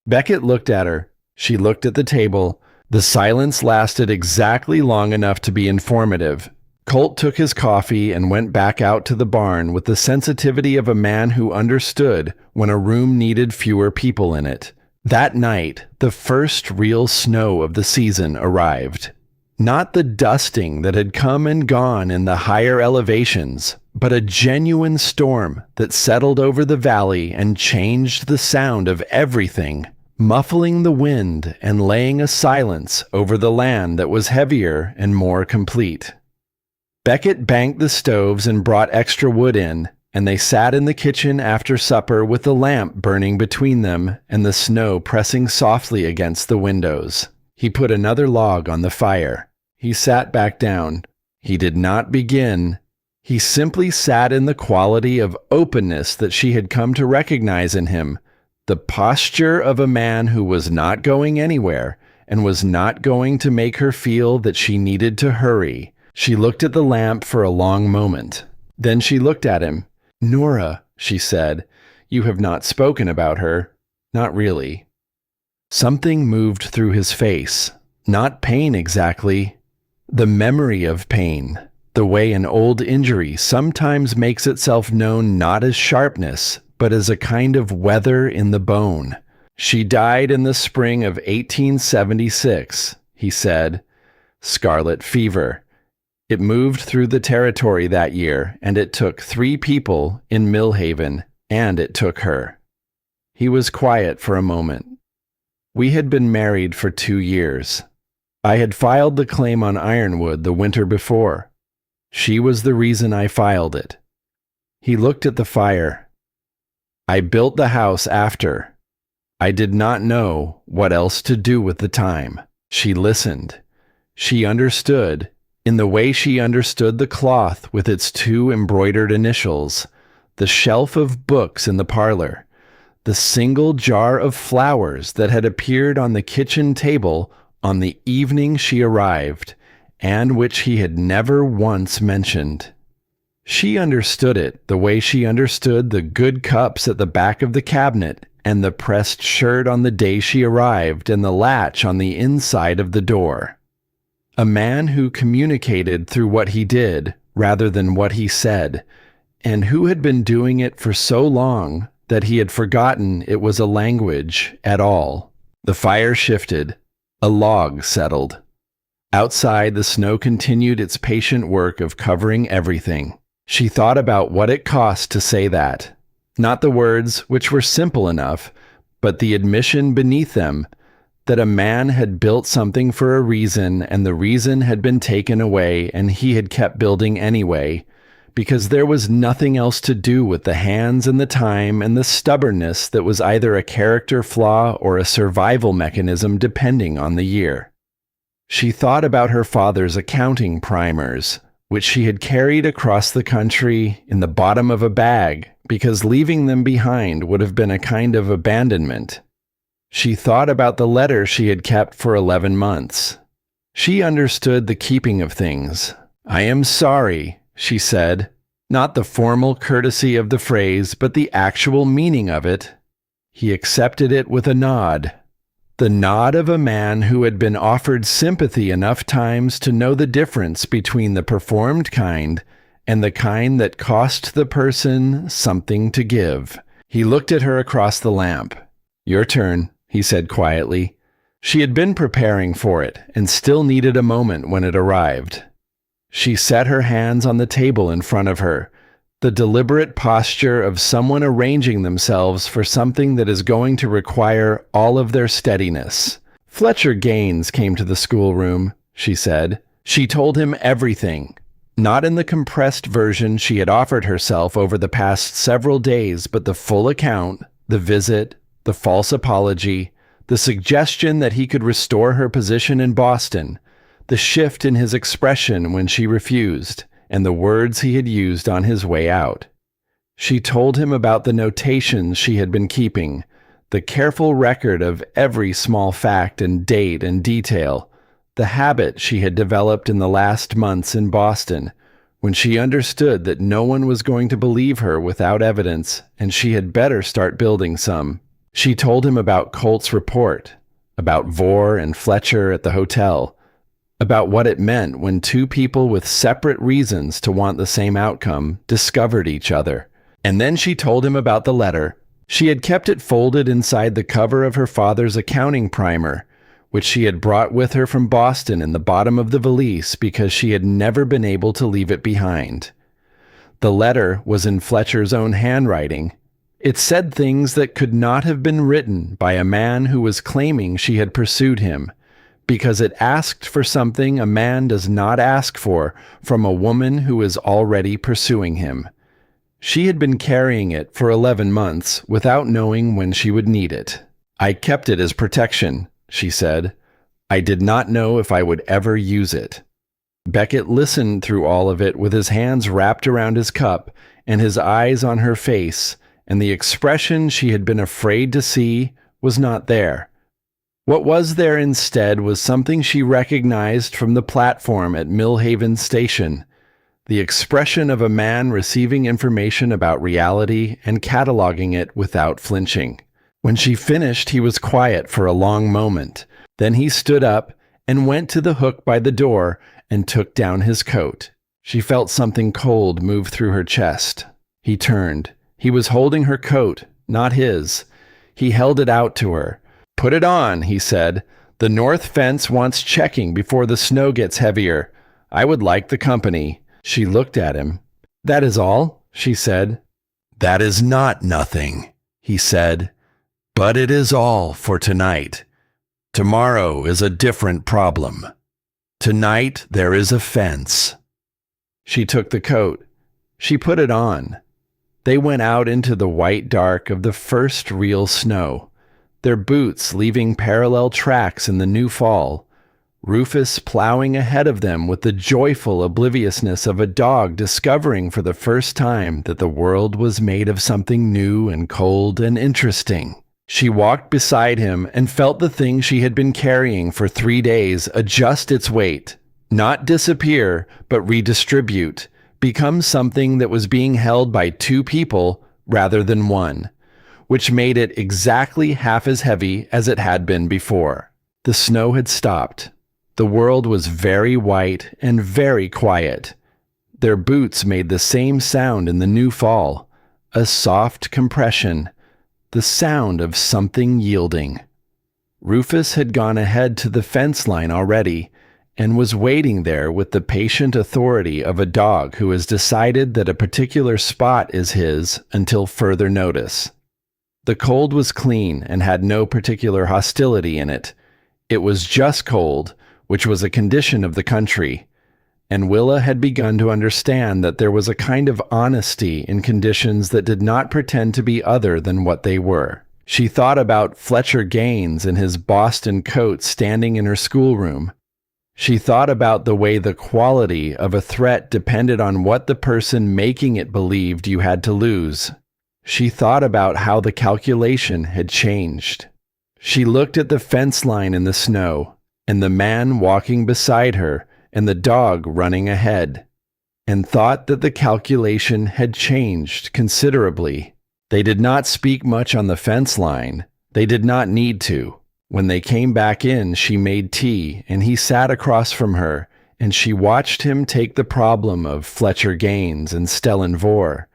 Beckett looked at her. She looked at the table. The silence lasted exactly long enough to be informative. Colt took his coffee and went back out to the barn with the sensitivity of a man who understood when a room needed fewer people in it. That night, the first real snow of the season arrived. Not the dusting that had come and gone in the higher elevations, but a genuine storm that settled over the valley and changed the sound of everything, muffling the wind and laying a silence over the land that was heavier and more complete. Beckett banked the stoves and brought extra wood in, and they sat in the kitchen after supper with the lamp burning between them and the snow pressing softly against the windows. He put another log on the fire. He sat back down. He did not begin. He simply sat in the quality of openness that she had come to recognize in him, the posture of a man who was not going anywhere and was not going to make her feel that she needed to hurry. She looked at the lamp for a long moment. Then she looked at him. "Nora," she said, "you have not spoken about her." "Not really." Something moved through his face. Not pain exactly. The memory of pain. The way an old injury sometimes makes itself known not as sharpness, but as a kind of weather in the bone. "She died in the spring of 1876, he said. "Scarlet fever. It moved through the territory that year, and it took 3 people in Millhaven, and it took her." He was quiet for a moment. "We had been married for 2 years. I had filed the claim on Ironwood the winter before. She was the reason I filed it." He looked at the fire. "I built the house after. I did not know what else to do with the time." She listened. She understood, in the way she understood the cloth with its 2 embroidered initials, the shelf of books in the parlor, the single jar of flowers that had appeared on the kitchen table on the evening she arrived, and which he had never once mentioned. She understood it the way she understood the good cups at the back of the cabinet, and the pressed shirt on the day she arrived, and the latch on the inside of the door. A man who communicated through what he did rather than what he said, and who had been doing it for so long that he had forgotten it was a language at all. The fire shifted. A log settled. Outside, the snow continued its patient work of covering everything. She thought about what it cost to say that. Not the words, which were simple enough, but the admission beneath them that a man had built something for a reason, and the reason had been taken away, and he had kept building anyway, because there was nothing else to do with the hands and the time and the stubbornness that was either a character flaw or a survival mechanism depending on the year. She thought about her father's accounting primers, which she had carried across the country in the bottom of a bag because leaving them behind would have been a kind of abandonment. She thought about the letter she had kept for 11 months. She understood the keeping of things. "I am sorry," she said, not the formal courtesy of the phrase, but the actual meaning of it. He accepted it with a nod. The nod of a man who had been offered sympathy enough times to know the difference between the performed kind and the kind that cost the person something to give. He looked at her across the lamp. "Your turn," he said quietly. She had been preparing for it and still needed a moment when it arrived. She set her hands on the table in front of her, the deliberate posture of someone arranging themselves for something that is going to require all of their steadiness. "Fletcher Gaines came to the schoolroom," she said. She told him everything, not in the compressed version she had offered herself over the past several days, but the full account, the visit, the false apology, the suggestion that he could restore her position in Boston, the shift in his expression when she refused, and the words he had used on his way out. She told him about the notations she had been keeping, the careful record of every small fact and date and detail, the habit she had developed in the last months in Boston, when she understood that no one was going to believe her without evidence, and she had better start building some. She told him about Colt's report, about Vore and Fletcher at the hotel, about what it meant when two people with separate reasons to want the same outcome discovered each other. And then she told him about the letter. She had kept it folded inside the cover of her father's accounting primer, which she had brought with her from Boston in the bottom of the valise because she had never been able to leave it behind. The letter was in Fletcher's own handwriting. It said things that could not have been written by a man who was claiming she had pursued him, because it asked for something a man does not ask for from a woman who is already pursuing him. She had been carrying it for 11 months without knowing when she would need it. "I kept it as protection," she said. "I did not know if I would ever use it." Beckett listened through all of it with his hands wrapped around his cup and his eyes on her face, and the expression she had been afraid to see was not there. What was there instead was something she recognized from the platform at Millhaven station, the expression of a man receiving information about reality and cataloging it without flinching. When she finished, he was quiet for a long moment. Then he stood up and went to the hook by the door and took down his coat. She felt something cold move through her chest. He turned. He was holding her coat, not his. He held it out to her. "Put it on," he said. "The north fence wants checking before the snow gets heavier. I would like the company." She looked at him. "That is all?" she said. "That is not nothing," he said. "But it is all for tonight. Tomorrow is a different problem. Tonight there is a fence." She took the coat. She put it on. They went out into the white dark of the first real snow, their boots leaving parallel tracks in the new fall, Rufus plowing ahead of them with the joyful obliviousness of a dog discovering for the first time that the world was made of something new and cold and interesting. She walked beside him and felt the thing she had been carrying for 3 days adjust its weight, not disappear, but redistribute, become something that was being held by two people rather than one, which made it exactly half as heavy as it had been before. The snow had stopped. The world was very white and very quiet. Their boots made the same sound in the new fall, a soft compression, the sound of something yielding. Rufus had gone ahead to the fence line already and was waiting there with the patient authority of a dog who has decided that a particular spot is his until further notice. The cold was clean and had no particular hostility in it. It was just cold, which was a condition of the country, and Willa had begun to understand that there was a kind of honesty in conditions that did not pretend to be other than what they were. She thought about Fletcher Gaines in his Boston coat standing in her schoolroom. She thought about the way the quality of a threat depended on what the person making it believed you had to lose. She thought about how the calculation had changed. She looked at the fence line in the snow, and the man walking beside her, and the dog running ahead, and thought that the calculation had changed considerably. They did not speak much on the fence line. They did not need to. When they came back in, she made tea, and he sat across from her, and she watched him take the problem of Fletcher Gaines and Stellan Vore,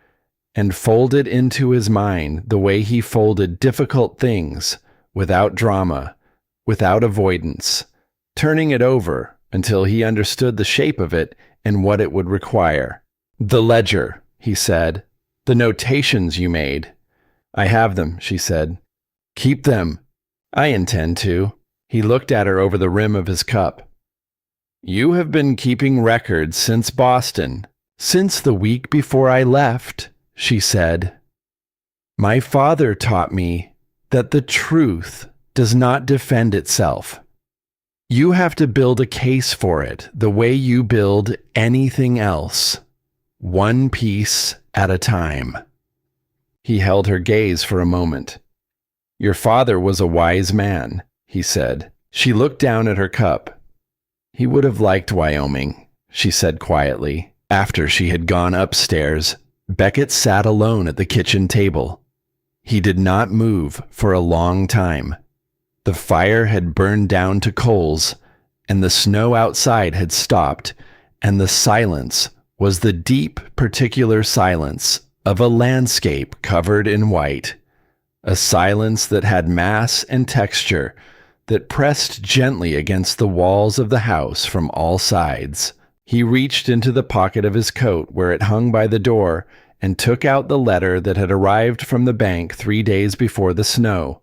and fold it into his mind the way he folded difficult things, without drama, without avoidance, turning it over until he understood the shape of it and what it would require. "The ledger," he said. "The notations you made." "I have them," she said. "Keep them." "I intend to." He looked at her over the rim of his cup. "You have been keeping records since Boston." "Since the week before I left," she said. "My father taught me that the truth does not defend itself. You have to build a case for it the way you build anything else, one piece at a time." He held her gaze for a moment. "Your father was a wise man," he said. She looked down at her cup. "He would have liked Wyoming," she said quietly. After she had gone upstairs, Beckett sat alone at the kitchen table. He did not move for a long time. The fire had burned down to coals, and the snow outside had stopped, and the silence was the deep, particular silence of a landscape covered in white. A silence that had mass and texture, that pressed gently against the walls of the house from all sides. He reached into the pocket of his coat where it hung by the door and took out the letter that had arrived from the bank 3 days before the snow.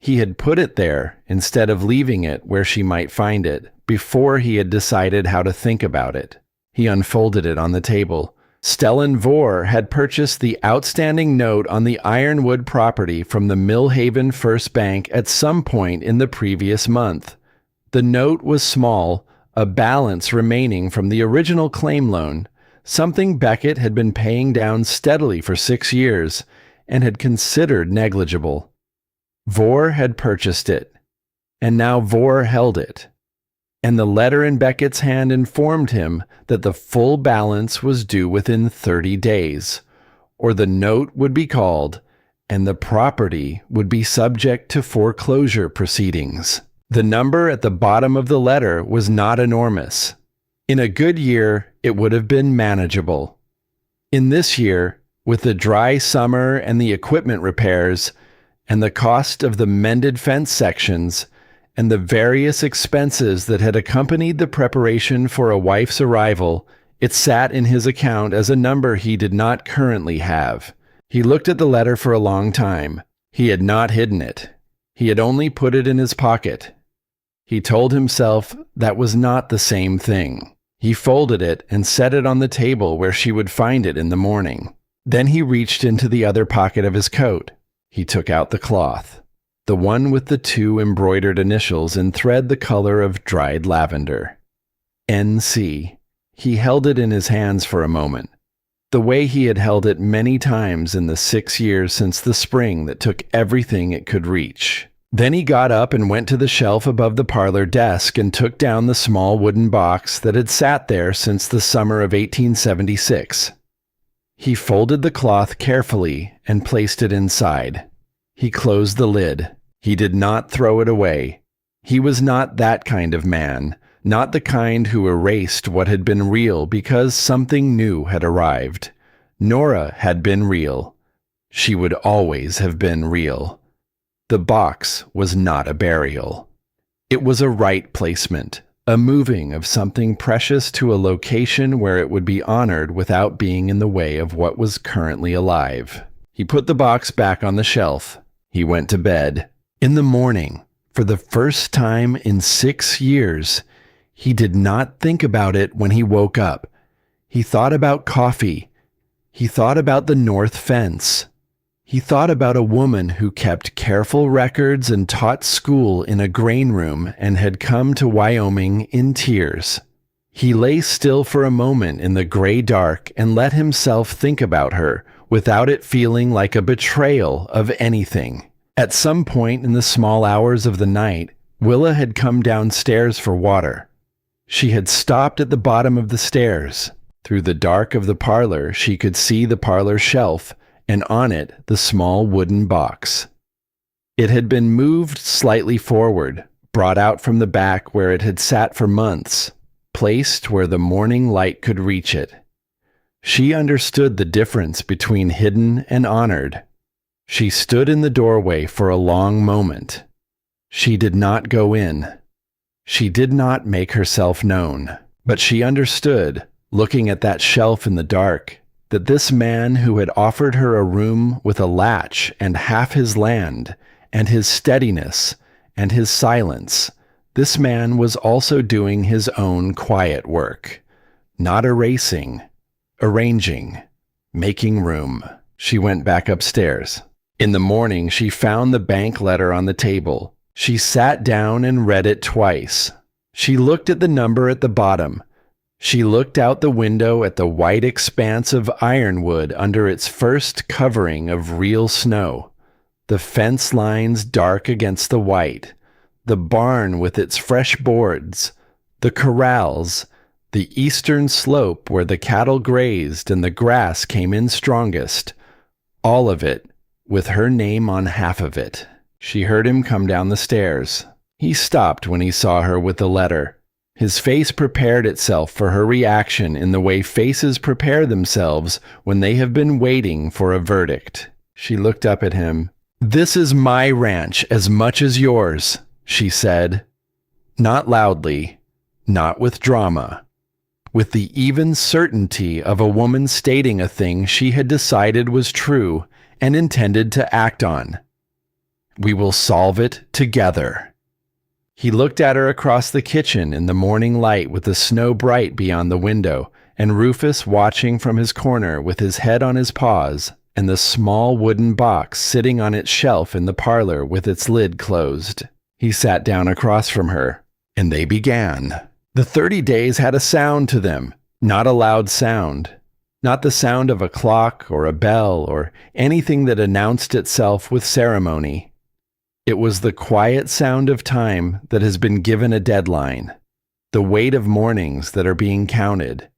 He had put it there instead of leaving it where she might find it, before he had decided how to think about it. He unfolded it on the table. Stellan Vore had purchased the outstanding note on the Ironwood property from the Millhaven First Bank at some point in the previous month. The note was small, a balance remaining from the original claim loan, something Beckett had been paying down steadily for 6 years and had considered negligible. Vore had purchased it, and now Vore held it. And the letter in Beckett's hand informed him that the full balance was due within 30 days, or the note would be called, and the property would be subject to foreclosure proceedings. The number at the bottom of the letter was not enormous. In a good year, it would have been manageable. In this year, with the dry summer and the equipment repairs, and the cost of the mended fence sections, and the various expenses that had accompanied the preparation for a wife's arrival, it sat in his account as a number he did not currently have. He looked at the letter for a long time. He had not hidden it. He had only put it in his pocket. He told himself that was not the same thing. He folded it and set it on the table where she would find it in the morning. Then he reached into the other pocket of his coat. He took out the cloth, the one with the 2 embroidered initials in thread the color of dried lavender. NC. He held it in his hands for a moment, the way he had held it many times in the 6 years since the spring that took everything it could reach. Then he got up and went to the shelf above the parlor desk and took down the small wooden box that had sat there since the summer of 1876. He folded the cloth carefully and placed it inside. He closed the lid. He did not throw it away. He was not that kind of man, not the kind who erased what had been real because something new had arrived. Nora had been real. She would always have been real. The box was not a burial. It was a right placement, a moving of something precious to a location where it would be honored without being in the way of what was currently alive. He put the box back on the shelf. He went to bed. In the morning, for the first time in 6 years, he did not think about it when he woke up. He thought about coffee. He thought about the north fence. He thought about a woman who kept careful records and taught school in a grain room and had come to Wyoming in tears. He lay still for a moment in the gray dark and let himself think about her without it feeling like a betrayal of anything. At some point in the small hours of the night, Willa had come downstairs for water. She had stopped at the bottom of the stairs. Through the dark of the parlor, she could see the parlor shelf, and on it the small wooden box. It had been moved slightly forward, brought out from the back where it had sat for months, placed where the morning light could reach it. She understood the difference between hidden and honored. She stood in the doorway for a long moment. She did not go in. She did not make herself known, but she understood, looking at that shelf in the dark, that this man who had offered her a room with a latch and half his land, and his steadiness, and his silence, this man was also doing his own quiet work, not erasing, arranging, making room. She went back upstairs. In the morning, she found the bank letter on the table. She sat down and read it twice. She looked at the number at the bottom. She looked out the window at the white expanse of ironwood under its first covering of real snow, the fence lines dark against the white, the barn with its fresh boards, the corrals, the eastern slope where the cattle grazed and the grass came in strongest, all of it with her name on half of it. She heard him come down the stairs. He stopped when he saw her with the letter. His face prepared itself for her reaction in the way faces prepare themselves when they have been waiting for a verdict. She looked up at him. "This is my ranch as much as yours," she said. Not loudly, not with drama, with the even certainty of a woman stating a thing she had decided was true and intended to act on. "We will solve it together." He looked at her across the kitchen in the morning light with the snow bright beyond the window, and Rufus watching from his corner with his head on his paws, and the small wooden box sitting on its shelf in the parlor with its lid closed. He sat down across from her, and they began. The 30 days had a sound to them, not a loud sound, not the sound of a clock or a bell or anything that announced itself with ceremony. It was the quiet sound of time that has been given a deadline, the weight of mornings that are being counted,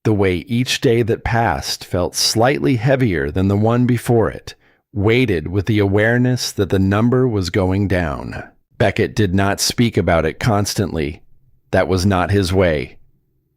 the way each day that passed felt slightly heavier than the one before it, weighted with the awareness that the number was going down. Beckett did not speak about it constantly. That was not his way.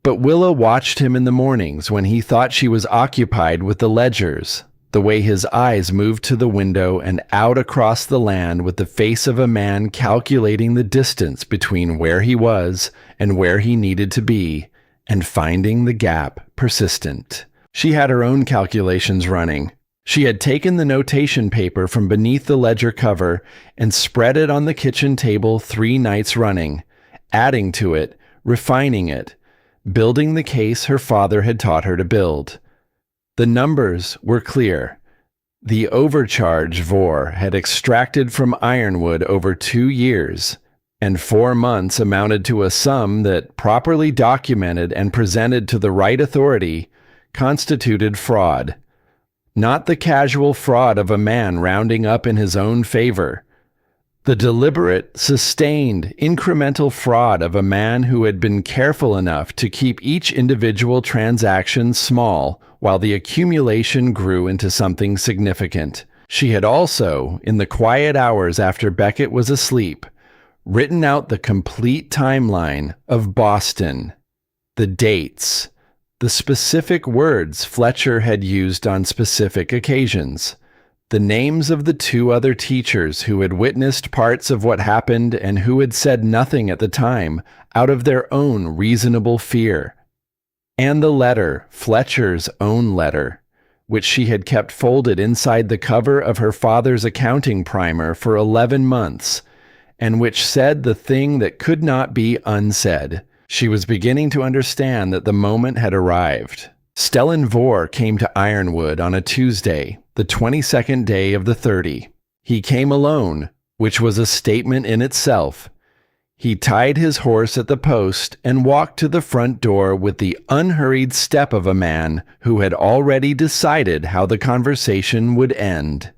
But Willa watched him in the mornings when he thought she was occupied with the ledgers, the way his eyes moved to the window and out across the land with the face of a man calculating the distance between where he was and where he needed to be, and finding the gap persistent. She had her own calculations running. She had taken the notation paper from beneath the ledger cover and spread it on the kitchen table 3 nights running, adding to it, refining it, building the case her father had taught her to build. The numbers were clear. The overcharge Vore had extracted from Ironwood over 2 years, and 4 months amounted to a sum that, properly documented and presented to the right authority, constituted fraud. Not the casual fraud of a man rounding up in his own favor. The deliberate, sustained, incremental fraud of a man who had been careful enough to keep each individual transaction small while the accumulation grew into something significant. She had also, in the quiet hours after Beckett was asleep, written out the complete timeline of Boston, the dates, the specific words Fletcher had used on specific occasions, the names of the 2 other teachers who had witnessed parts of what happened and who had said nothing at the time out of their own reasonable fear, and the letter, Fletcher's own letter, which she had kept folded inside the cover of her father's accounting primer for 11 months, and which said the thing that could not be unsaid. She was beginning to understand that the moment had arrived. Stellan Vore came to Ironwood on a Tuesday, the 22nd day of the 30. He came alone, which was a statement in itself. He tied his horse at the post and walked to the front door with the unhurried step of a man who had already decided how the conversation would end.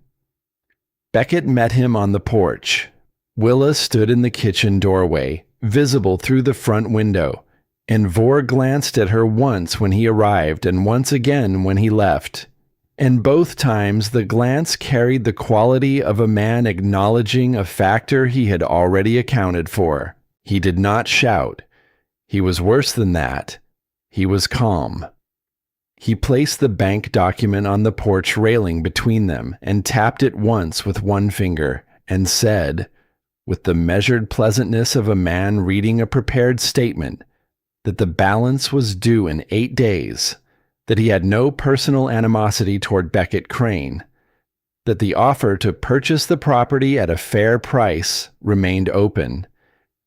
Beckett met him on the porch. Willa stood in the kitchen doorway, visible through the front window, and Vore glanced at her once when he arrived and once again when he left. And both times the glance carried the quality of a man acknowledging a factor he had already accounted for. He did not shout. He was worse than that. He was calm. He placed the bank document on the porch railing between them and tapped it once with one finger and said, with the measured pleasantness of a man reading a prepared statement, that the balance was due in 8 days, that he had no personal animosity toward Beckett Crane, that the offer to purchase the property at a fair price remained open,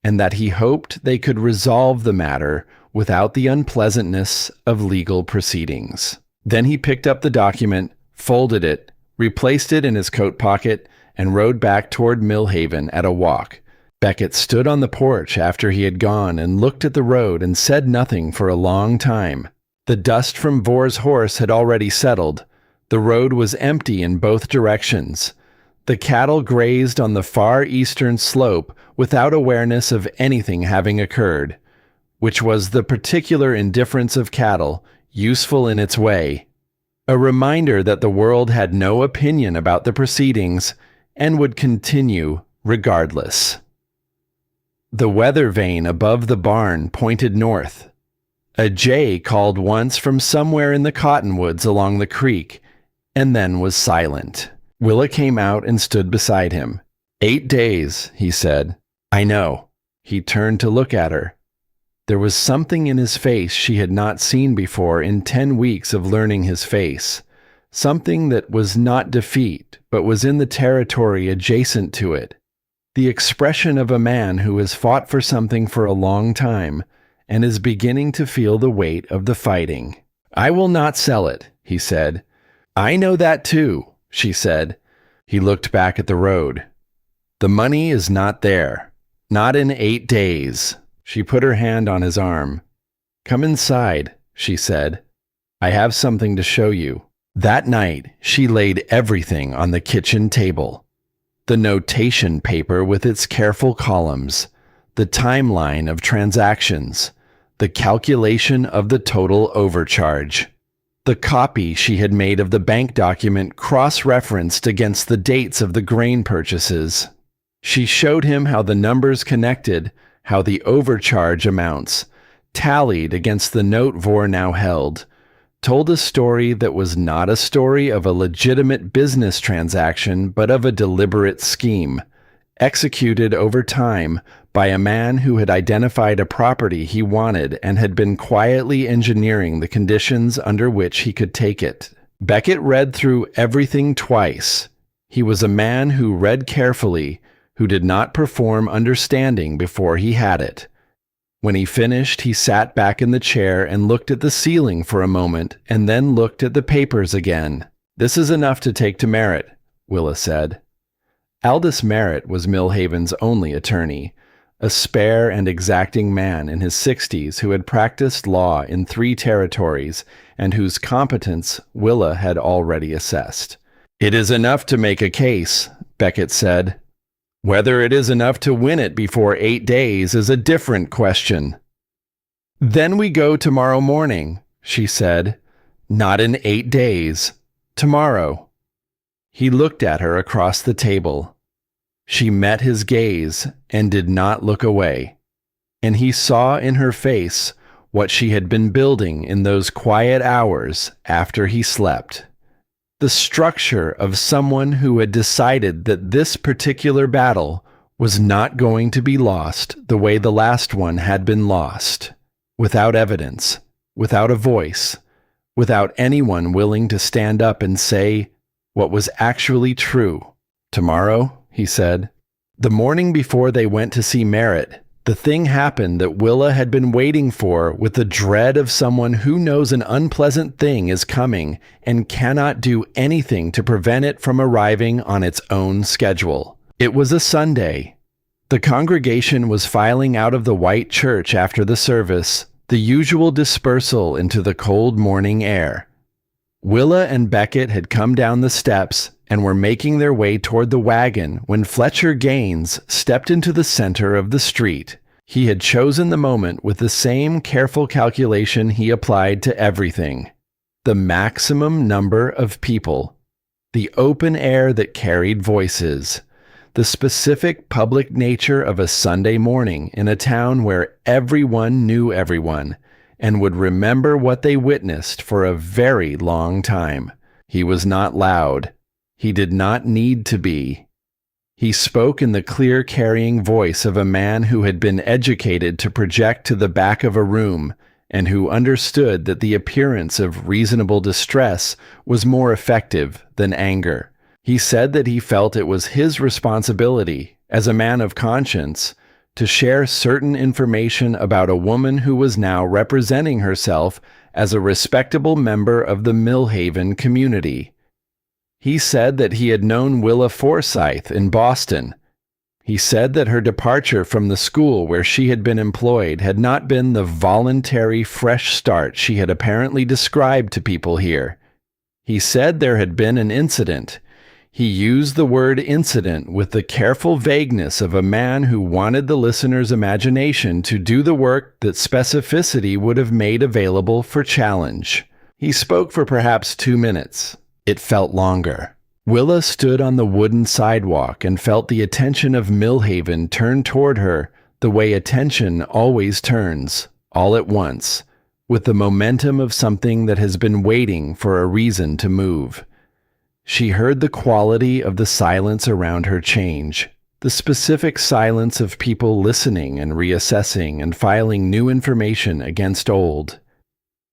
and that he hoped they could resolve the matter without the unpleasantness of legal proceedings. Then he picked up the document, folded it, replaced it in his coat pocket, and rode back toward Millhaven at a walk. Beckett stood on the porch after he had gone and looked at the road and said nothing for a long time. The dust from Vore's horse had already settled. The road was empty in both directions. The cattle grazed on the far eastern slope without awareness of anything having occurred, which was the particular indifference of cattle, useful in its way. A reminder that the world had no opinion about the proceedings and would continue regardless. The weather vane above the barn pointed north. A jay called once from somewhere in the cottonwoods along the creek, and then was silent. Willa came out and stood beside him. 8 days, he said. I know. He turned to look at her. There was something in his face she had not seen before in 10 weeks of learning his face. Something that was not defeat, but was in the territory adjacent to it. The expression of a man who has fought for something for a long time and is beginning to feel the weight of the fighting. I will not sell it, he said. I know that too, she said. He looked back at the road. The money is not there. Not in 8 days. She put her hand on his arm. Come inside, she said. I have something to show you. That night, she laid everything on the kitchen table. The notation paper with its careful columns, the timeline of transactions, the calculation of the total overcharge. The copy she had made of the bank document cross-referenced against the dates of the grain purchases. She showed him how the numbers connected, how the overcharge amounts, tallied against the note Vore now held, told a story that was not a story of a legitimate business transaction, but of a deliberate scheme, executed over time by a man who had identified a property he wanted and had been quietly engineering the conditions under which he could take it. Beckett read through everything twice. He was a man who read carefully, who did not perform understanding before he had it. When he finished, he sat back in the chair and looked at the ceiling for a moment, and then looked at the papers again. This is enough to take to Merritt, Willa said. Aldous Merritt was Millhaven's only attorney, a spare and exacting man in his 60s who had practiced law in 3 territories and whose competence Willa had already assessed. It is enough to make a case, Beckett said. Whether it is enough to win it before 8 days is a different question. Then we go tomorrow morning, she said. Not in 8 days. Tomorrow. He looked at her across the table. She met his gaze and did not look away. And he saw in her face what she had been building in those quiet hours after he slept. The structure of someone who had decided that this particular battle was not going to be lost the way the last one had been lost, without evidence, without a voice, without anyone willing to stand up and say what was actually true. Tomorrow, he said. The morning before they went to see Merritt, The thing happened that Willa had been waiting for with the dread of someone who knows an unpleasant thing is coming and cannot do anything to prevent it from arriving on its own schedule. It was a Sunday. The congregation was filing out of the white church after the service, the usual dispersal into the cold morning air. Willa and Beckett had come down the steps and were making their way toward the wagon when Fletcher Gaines stepped into the center of the street. He had chosen the moment with the same careful calculation he applied to everything. The maximum number of people, the open air that carried voices, the specific public nature of a Sunday morning in a town where everyone knew everyone and would remember what they witnessed for a very long time. He was not loud. He did not need to be. He spoke in the clear carrying voice of a man who had been educated to project to the back of a room and who understood that the appearance of reasonable distress was more effective than anger. He said that he felt it was his responsibility, as a man of conscience, to share certain information about a woman who was now representing herself as a respectable member of the Millhaven community. He said that he had known Willa Forsythe in Boston. He said that her departure from the school where she had been employed had not been the voluntary fresh start she had apparently described to people here. He said there had been an incident. He used the word incident with the careful vagueness of a man who wanted the listener's imagination to do the work that specificity would have made available for challenge. He spoke for perhaps 2 minutes. It felt longer. Willa stood on the wooden sidewalk and felt the attention of Millhaven turn toward her the way attention always turns, all at once, with the momentum of something that has been waiting for a reason to move. She heard the quality of the silence around her change, the specific silence of people listening and reassessing and filing new information against old.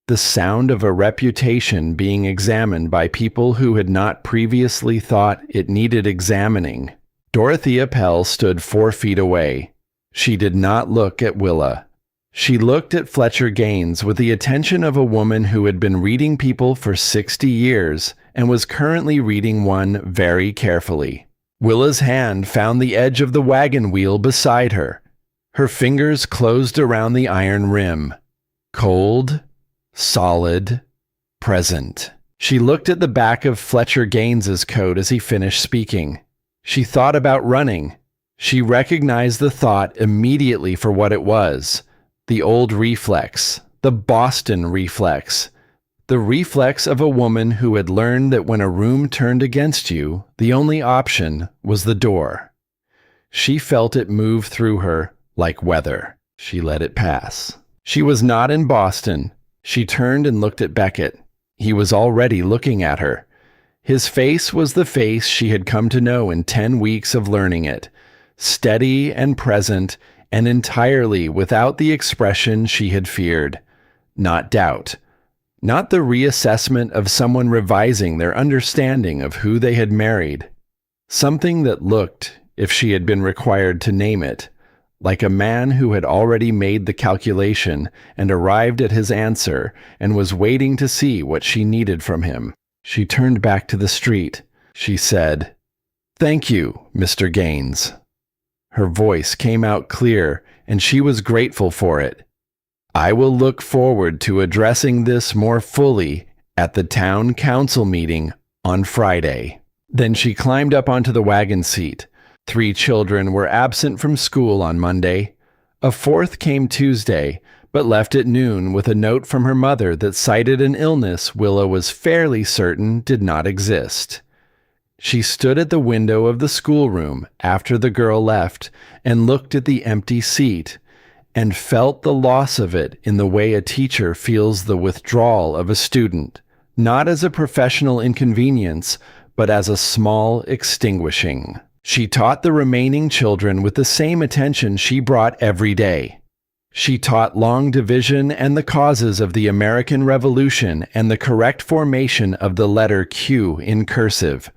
The sound of a reputation being examined by people who had not previously thought it needed examining. Dorothea Pell stood 4 feet away. She did not look at Willa. She looked at Fletcher Gaines with the attention of a woman who had been reading people for 60 years and was currently reading one very carefully. Willa's hand found the edge of the wagon wheel beside her. Her fingers closed around the iron rim. Cold, solid, present. She looked at the back of Fletcher Gaines's coat as he finished speaking. She thought about running. She recognized the thought immediately for what it was. The old reflex, the Boston reflex. The reflex of a woman who had learned that when a room turned against you, the only option was the door. She felt it move through her like weather. She let it pass. She was not in Boston. She turned and looked at Beckett. He was already looking at her. His face was the face she had come to know in 10 weeks of learning it, steady and present and entirely without the expression she had feared. Not doubt. Not the reassessment of someone revising their understanding of who they had married. Something that looked, if she had been required to name it, like a man who had already made the calculation and arrived at his answer and was waiting to see what she needed from him. She turned back to the street. She said, "Thank you, Mr. Gaines." Her voice came out clear, and she was grateful for it. "I will look forward to addressing this more fully at the town council meeting on Friday." Then she climbed up onto the wagon seat. 3 children were absent from school on Monday. A 4th came Tuesday, but left at noon with a note from her mother that cited an illness Willa was fairly certain did not exist. She stood at the window of the schoolroom after the girl left and looked at the empty seat and felt the loss of it in the way a teacher feels the withdrawal of a student, not as a professional inconvenience, but as a small extinguishing. She taught the remaining children with the same attention she brought every day. She taught long division and the causes of the American Revolution and the correct formation of the letter Q in cursive.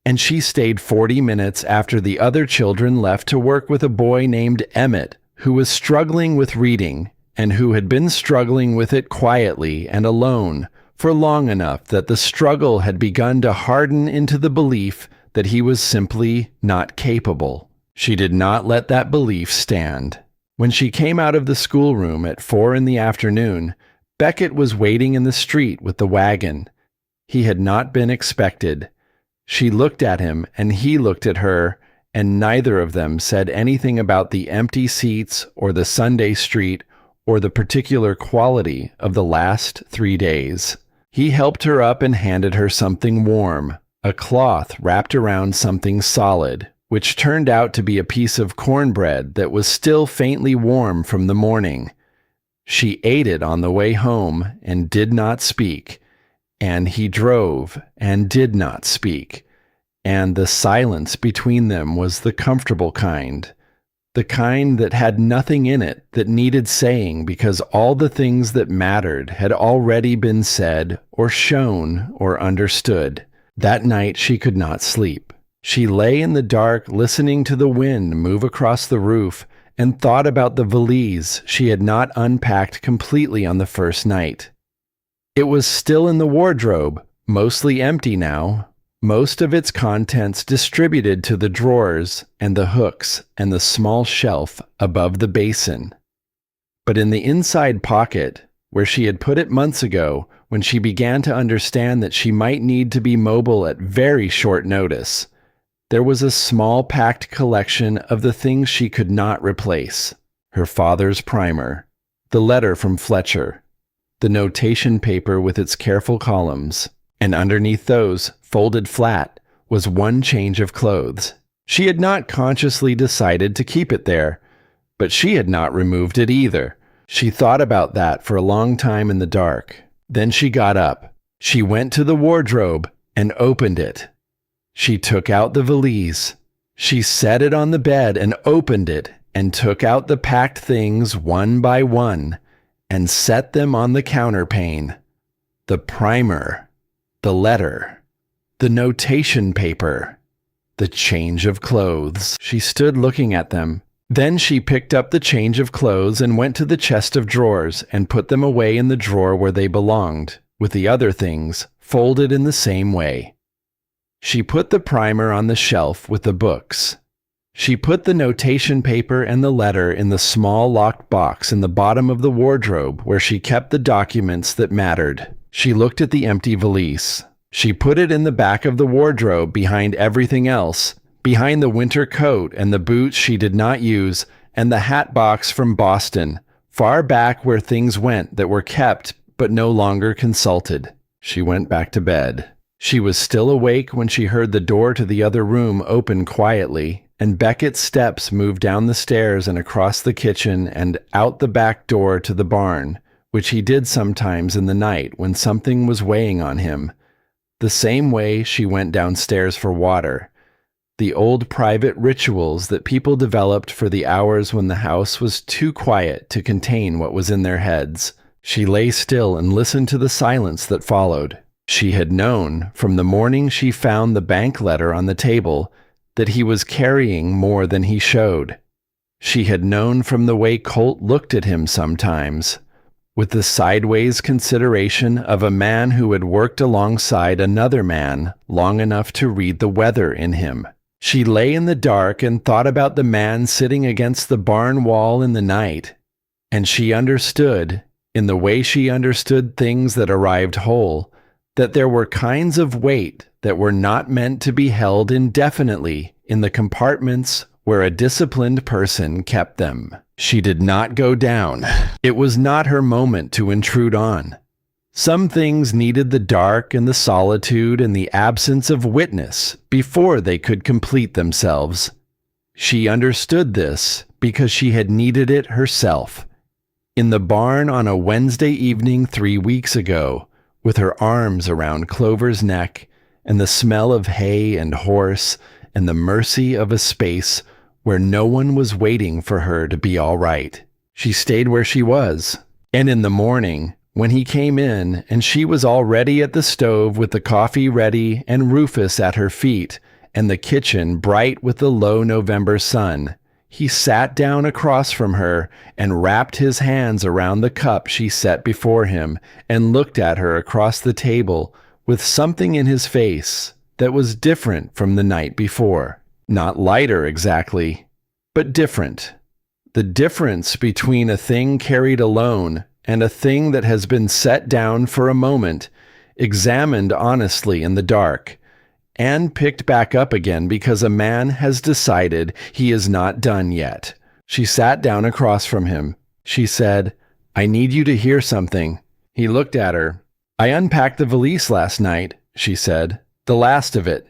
And she stayed 40 minutes after the other children left to work with a boy named Emmett, who was struggling with reading and who had been struggling with it quietly and alone for long enough that the struggle had begun to harden into the belief that he was simply not capable. She did not let that belief stand. When she came out of the schoolroom at 4 p.m, Beckett was waiting in the street with the wagon. He had not been expected. She looked at him and he looked at her, and neither of them said anything about the empty seats or the Sunday street or the particular quality of the last 3 days. He helped her up and handed her something warm, a cloth wrapped around something solid, which turned out to be a piece of cornbread that was still faintly warm from the morning. She ate it on the way home and did not speak, and he drove and did not speak, and the silence between them was the comfortable kind. The kind that had nothing in it that needed saying because all the things that mattered had already been said or shown or understood. That night she could not sleep. She lay in the dark listening to the wind move across the roof and thought about the valise she had not unpacked completely on the first night. It was still in the wardrobe, mostly empty now, most of its contents distributed to the drawers and the hooks and the small shelf above the basin. But in the inside pocket, where she had put it months ago when she began to understand that she might need to be mobile at very short notice, there was a small packed collection of the things she could not replace. Her father's primer, the letter from Fletcher, the notation paper with its careful columns, and underneath those, folded flat, was one change of clothes. She had not consciously decided to keep it there, but she had not removed it either. She thought about that for a long time in the dark. Then she got up. She went to the wardrobe and opened it. She took out the valise. She set it on the bed and opened it and took out the packed things one by one and set them on the counterpane. The primer, the letter, the notation paper, the change of clothes. She stood looking at them. Then she picked up the change of clothes and went to the chest of drawers and put them away in the drawer where they belonged, with the other things folded in the same way. She put the primer on the shelf with the books. She put the notation paper and the letter in the small locked box in the bottom of the wardrobe where she kept the documents that mattered. She looked at the empty valise. She put it in the back of the wardrobe behind everything else, behind the winter coat and the boots she did not use and the hat box from Boston, far back where things went that were kept but no longer consulted. She went back to bed. She was still awake when she heard the door to the other room open quietly, and Beckett's steps moved down the stairs and across the kitchen and out the back door to the barn, which he did sometimes in the night when something was weighing on him. The same way she went downstairs for water. The old private rituals that people developed for the hours when the house was too quiet to contain what was in their heads. She lay still and listened to the silence that followed. She had known, from the morning she found the bank letter on the table, that he was carrying more than he showed. She had known from the way Colt looked at him sometimes, with the sideways consideration of a man who had worked alongside another man long enough to read the weather in him. She lay in the dark and thought about the man sitting against the barn wall in the night, and she understood, in the way she understood things that arrived whole, that there were kinds of weight that were not meant to be held indefinitely in the compartments where a disciplined person kept them. She did not go down. It was not her moment to intrude on. Some things needed the dark and the solitude and the absence of witness before they could complete themselves. She understood this because she had needed it herself. In the barn on a Wednesday evening 3 weeks ago, with her arms around Clover's neck and the smell of hay and horse and the mercy of a space where no one was waiting for her to be all right. She stayed where she was. And in the morning, when he came in and she was already at the stove with the coffee ready and Rufus at her feet and the kitchen bright with the low November sun, He sat down across from her and wrapped his hands around the cup she set before him and looked at her across the table with something in his face that was different from the night before. Not lighter exactly, but different. The difference between a thing carried alone and a thing that has been set down for a moment, examined honestly in the dark, and picked back up again because a man has decided he is not done yet. She sat down across from him. She said, "I need you to hear something." He looked at her. "I unpacked the valise last night," she said. "The last of it."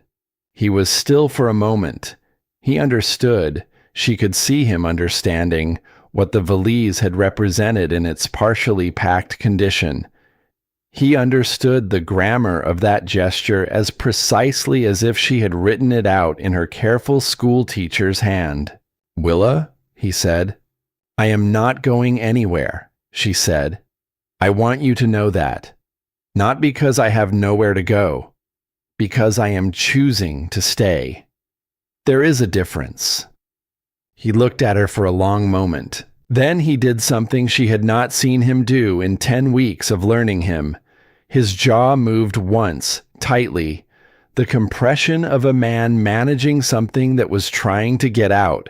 He was still for a moment. He understood. She could see him understanding what the valise had represented in its partially packed condition. He understood the grammar of that gesture as precisely as if she had written it out in her careful school teacher's hand. "Willa," he said. "I am not going anywhere," she said. "I want you to know that. Not because I have nowhere to go, because I am choosing to stay. There is a difference." He looked at her for a long moment. Then he did something she had not seen him do in 10 weeks of learning him. His jaw moved once, tightly, the compression of a man managing something that was trying to get out.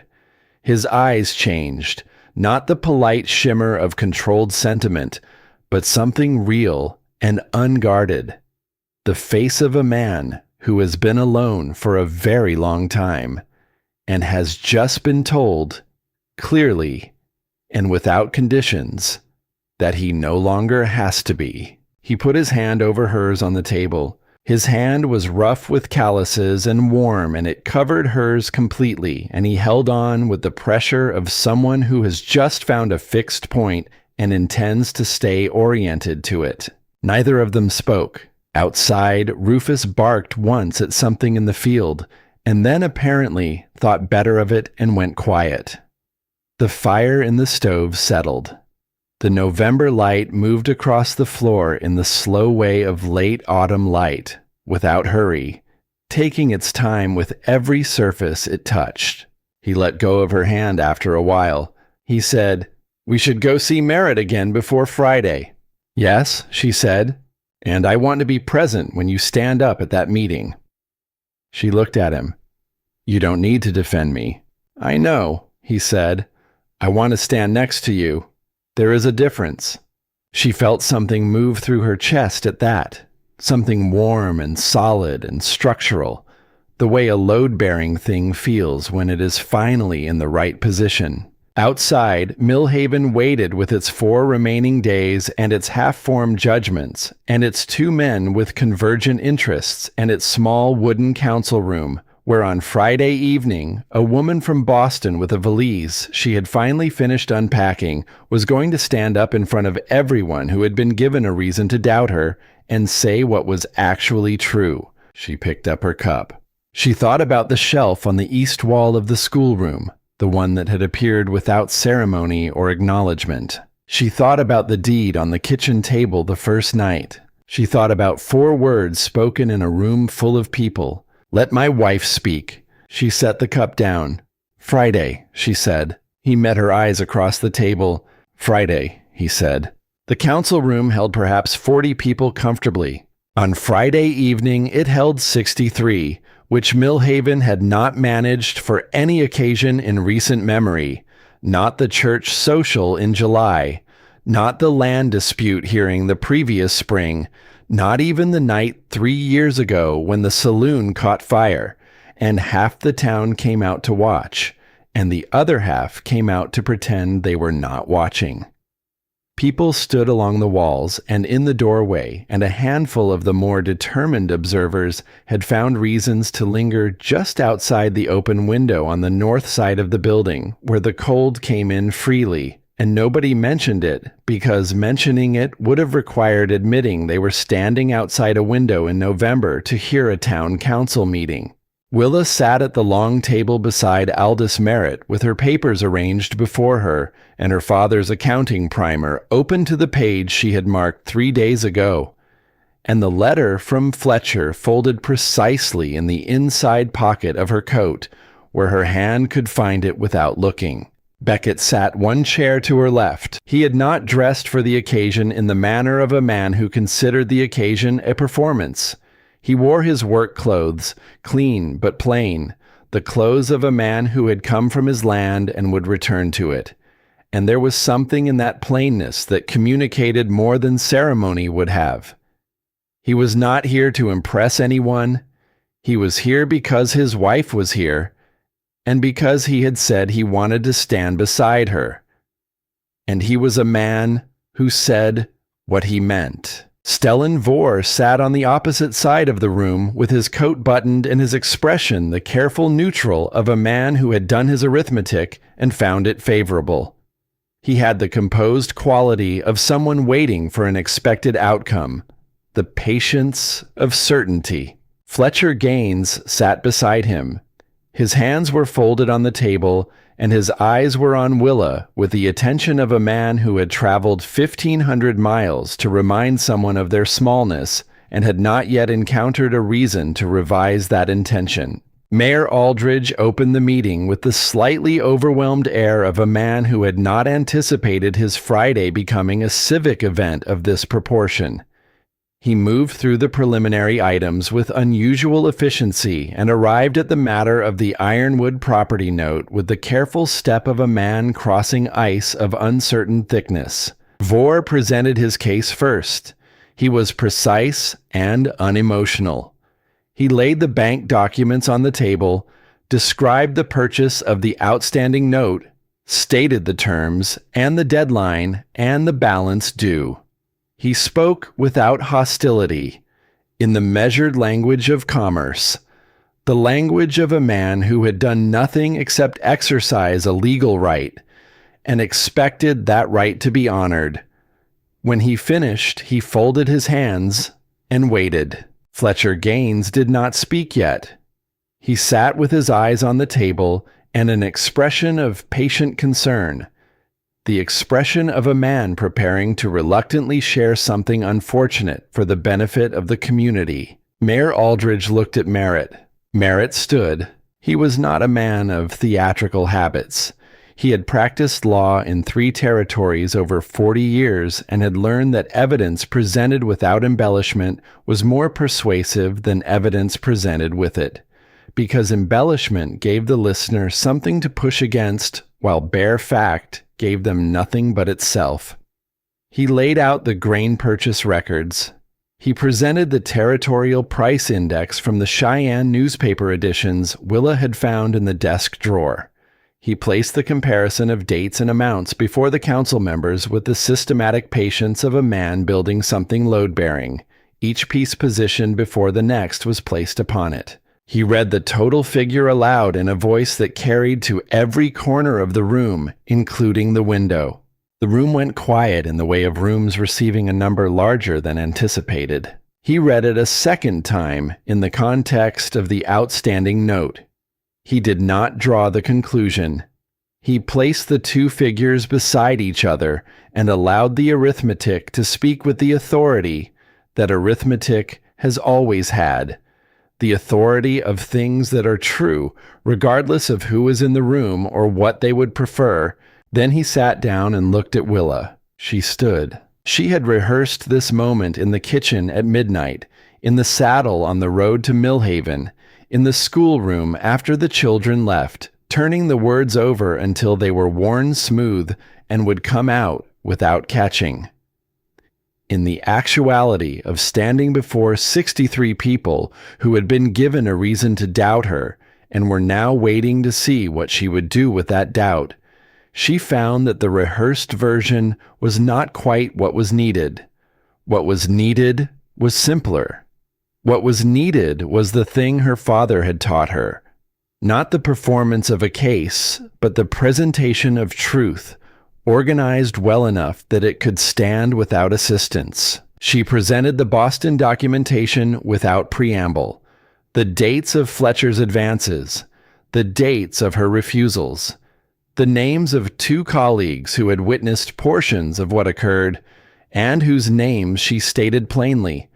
His eyes changed, not the polite shimmer of controlled sentiment, but something real and unguarded. The face of a man who has been alone for a very long time and has just been told, clearly and without conditions, that he no longer has to be. He put his hand over hers on the table. His hand was rough with calluses and warm, and it covered hers completely, and he held on with the pressure of someone who has just found a fixed point and intends to stay oriented to it. Neither of them spoke. Outside, Rufus barked once at something in the field, and then apparently thought better of it and went quiet. The fire in the stove settled. The November light moved across the floor in the slow way of late autumn light, without hurry, taking its time with every surface it touched. He let go of her hand after a while. He said, "We should go see Merritt again before Friday." "Yes," she said, "and I want to be present when you stand up at that meeting." She looked at him. "You don't need to defend me." "I know," he said. "I want to stand next to you. There is a difference." She felt something move through her chest at that, something warm and solid and structural, the way a load-bearing thing feels when it is finally in the right position. Outside, Millhaven waited with its 4 remaining days and its half-formed judgments, and its 2 men with convergent interests, and its small wooden council room, where on Friday evening, a woman from Boston with a valise she had finally finished unpacking was going to stand up in front of everyone who had been given a reason to doubt her and say what was actually true. She picked up her cup. She thought about the shelf on the east wall of the schoolroom, the one that had appeared without ceremony or acknowledgement. She thought about the deed on the kitchen table the first night. She thought about 4 words spoken in a room full of people. "Let my wife speak." She set the cup down. "Friday," she said. He met her eyes across the table. "Friday," he said. The council room held perhaps 40 people comfortably. On Friday evening it held 63, which Millhaven had not managed for any occasion in recent memory, not the church social in July, not the land dispute hearing the previous spring, not even the night 3 years ago when the saloon caught fire, and half the town came out to watch, and the other half came out to pretend they were not watching. People stood along the walls and in the doorway, and a handful of the more determined observers had found reasons to linger just outside the open window on the north side of the building, where the cold came in freely, and nobody mentioned it because mentioning it would have required admitting they were standing outside a window in November to hear a town council meeting. Willa sat at the long table beside Aldous Merritt with her papers arranged before her and her father's accounting primer open to the page she had marked 3 days ago, and the letter from Fletcher folded precisely in the inside pocket of her coat, where her hand could find it without looking. Beckett sat one chair to her left. He had not dressed for the occasion in the manner of a man who considered the occasion a performance. He wore his work clothes, clean but plain, the clothes of a man who had come from his land and would return to it. And there was something in that plainness that communicated more than ceremony would have. He was not here to impress anyone. He was here because his wife was here, and because he had said he wanted to stand beside her. And he was a man who said what he meant. Stellan Vore sat on the opposite side of the room with his coat buttoned and his expression the careful neutral of a man who had done his arithmetic and found it favorable. He had the composed quality of someone waiting for an expected outcome, the patience of certainty. Fletcher Gaines sat beside him. His hands were folded on the table, and his eyes were on Willa with the attention of a man who had traveled 1,500 miles to remind someone of their smallness and had not yet encountered a reason to revise that intention. Mayor Aldridge opened the meeting with the slightly overwhelmed air of a man who had not anticipated his Friday becoming a civic event of this proportion. He moved through the preliminary items with unusual efficiency and arrived at the matter of the Ironwood property note with the careful step of a man crossing ice of uncertain thickness. Vore presented his case first. He was precise and unemotional. He laid the bank documents on the table, described the purchase of the outstanding note, stated the terms and the deadline and the balance due. He spoke without hostility, in the measured language of commerce, the language of a man who had done nothing except exercise a legal right, and expected that right to be honored. When he finished, he folded his hands and waited. Fletcher Gaines did not speak yet. He sat with his eyes on the table and an expression of patient concern, the expression of a man preparing to reluctantly share something unfortunate for the benefit of the community. Mayor Aldridge looked at Merritt. Merritt stood. He was not a man of theatrical habits. He had practiced law in 3 territories over 40 years and had learned that evidence presented without embellishment was more persuasive than evidence presented with it, because embellishment gave the listener something to push against, while bare fact gave them nothing but itself. He laid out the grain purchase records. He presented the territorial price index from the Cheyenne newspaper editions Willa had found in the desk drawer. He placed the comparison of dates and amounts before the council members with the systematic patience of a man building something load-bearing. Each piece positioned before the next was placed upon it. He read the total figure aloud in a voice that carried to every corner of the room, including the window. The room went quiet in the way of rooms receiving a number larger than anticipated. He read it a second time in the context of the outstanding note. He did not draw the conclusion. He placed the 2 figures beside each other and allowed the arithmetic to speak with the authority that arithmetic has always had. The authority of things that are true, regardless of who is in the room or what they would prefer. Then he sat down and looked at Willa. She stood. She had rehearsed this moment in the kitchen at midnight, in the saddle on the road to Millhaven, in the schoolroom after the children left, turning the words over until they were worn smooth and would come out without catching. In the actuality of standing before 63 people who had been given a reason to doubt her and were now waiting to see what she would do with that doubt, she found that the rehearsed version was not quite what was needed. What was needed was simpler. What was needed was the thing her father had taught her, not the performance of a case, but the presentation of truth, organized well enough that it could stand without assistance. She presented the Boston documentation without preamble, the dates of Fletcher's advances, the dates of her refusals, the names of 2 colleagues who had witnessed portions of what occurred, and whose names she stated plainly,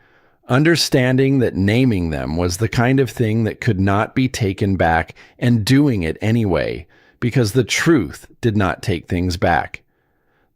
understanding that naming them was the kind of thing that could not be taken back, and doing it anyway, because the truth did not take things back.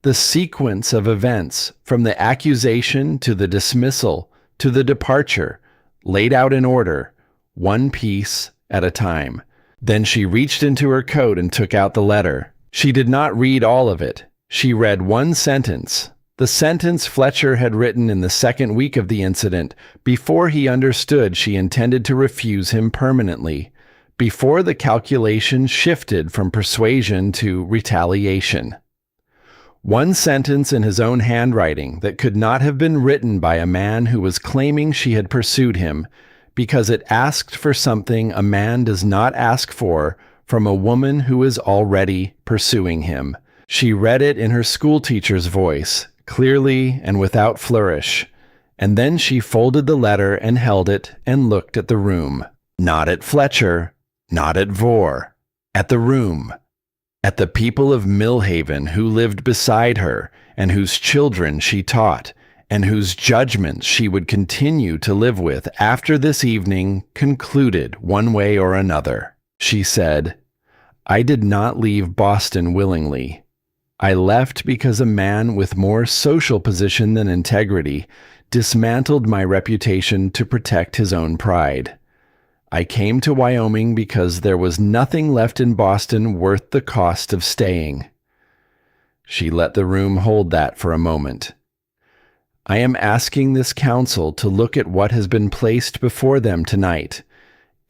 The sequence of events, from the accusation to the dismissal to the departure, laid out in order, one piece at a time. Then she reached into her coat and took out the letter. She did not read all of it. She read one sentence, the sentence Fletcher had written in the second week of the incident, before he understood she intended to refuse him permanently, before the calculation shifted from persuasion to retaliation. One sentence in his own handwriting that could not have been written by a man who was claiming she had pursued him, because it asked for something a man does not ask for from a woman who is already pursuing him. She read it in her schoolteacher's voice, clearly and without flourish, and then she folded the letter and held it and looked at the room. Not at Fletcher, not at Vore, at the room, at the people of Millhaven who lived beside her and whose children she taught, and whose judgments she would continue to live with after this evening concluded one way or another. She said, "I did not leave Boston willingly. I left because a man with more social position than integrity dismantled my reputation to protect his own pride. I came to Wyoming because there was nothing left in Boston worth the cost of staying." She let the room hold that for a moment. "I am asking this council to look at what has been placed before them tonight,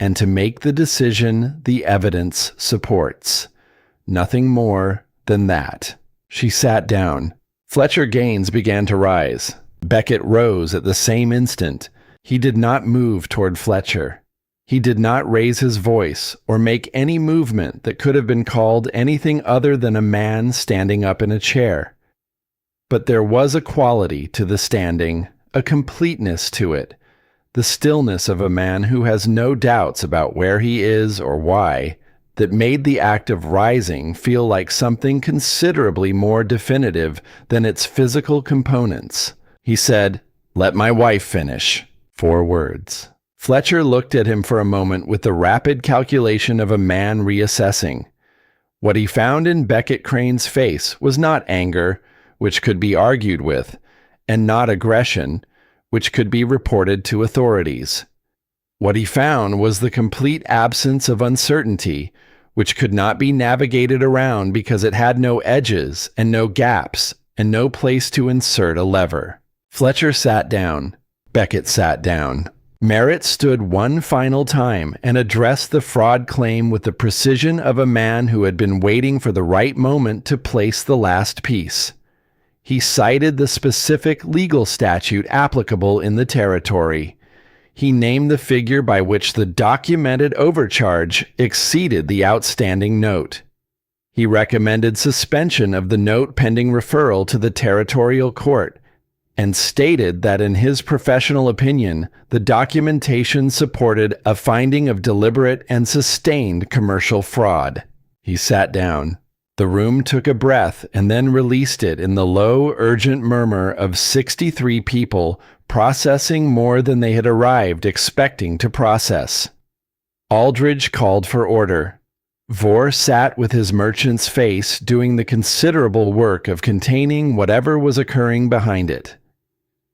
and to make the decision the evidence supports. Nothing more than that." She sat down. Fletcher Gaines began to rise. Beckett rose at the same instant. He did not move toward Fletcher. He did not raise his voice or make any movement that could have been called anything other than a man standing up in a chair. But there was a quality to the standing, a completeness to it, the stillness of a man who has no doubts about where he is or why, that made the act of rising feel like something considerably more definitive than its physical components. He said, "Let my wife finish." 4 words. Fletcher looked at him for a moment with the rapid calculation of a man reassessing. What he found in Beckett Crane's face was not anger, which could be argued with, and not aggression, which could be reported to authorities. What he found was the complete absence of uncertainty, which could not be navigated around because it had no edges and no gaps and no place to insert a lever. Fletcher sat down. Beckett sat down. Merritt stood one final time and addressed the fraud claim with the precision of a man who had been waiting for the right moment to place the last piece. He cited the specific legal statute applicable in the territory. He named the figure by which the documented overcharge exceeded the outstanding note. He recommended suspension of the note pending referral to the territorial court, and stated that in his professional opinion, the documentation supported a finding of deliberate and sustained commercial fraud. He sat down. The room took a breath and then released it in the low, urgent murmur of 63 people processing more than they had arrived expecting to process. Aldridge called for order. Vore sat with his merchant's face doing the considerable work of containing whatever was occurring behind it.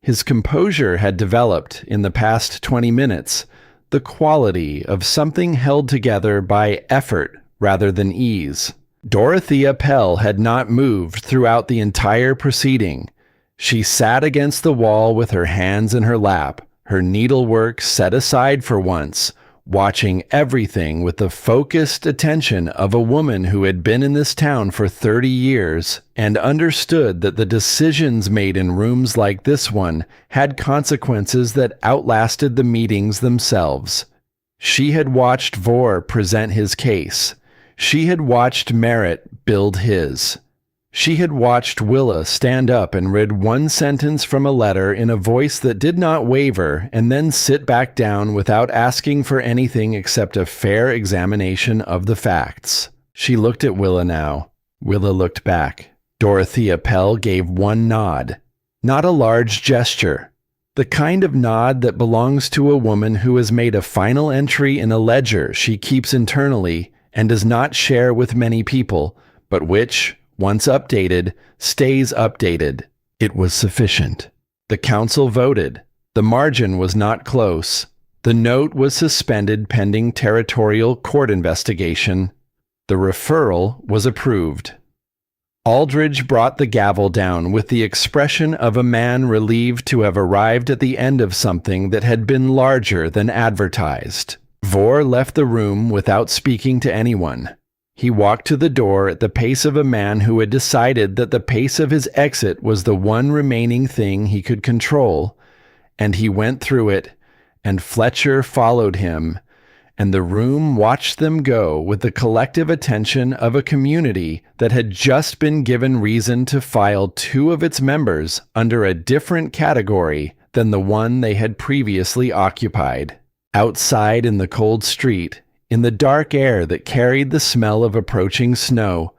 His composure had developed, in the past 20 minutes, the quality of something held together by effort rather than ease. Dorothea Pell had not moved throughout the entire proceeding. She sat against the wall with her hands in her lap, her needlework set aside for once, watching everything with the focused attention of a woman who had been in this town for 30 years and understood that the decisions made in rooms like this one had consequences that outlasted the meetings themselves. She had watched Vore present his case. She had watched Merritt build his. She had watched Willa stand up and read one sentence from a letter in a voice that did not waver and then sit back down without asking for anything except a fair examination of the facts. She looked at Willa now. Willa looked back. Dorothea Pell gave one nod. Not a large gesture. The kind of nod that belongs to a woman who has made a final entry in a ledger she keeps internally and does not share with many people, but which, once updated, stays updated. It was sufficient. The council voted. The margin was not close. The note was suspended pending territorial court investigation. The referral was approved. Aldridge brought the gavel down with the expression of a man relieved to have arrived at the end of something that had been larger than advertised. Vore left the room without speaking to anyone. He walked to the door at the pace of a man who had decided that the pace of his exit was the one remaining thing he could control, and he went through it, and Fletcher followed him, and the room watched them go with the collective attention of a community that had just been given reason to file 2 of its members under a different category than the one they had previously occupied. Outside in the cold street, in the dark air that carried the smell of approaching snow,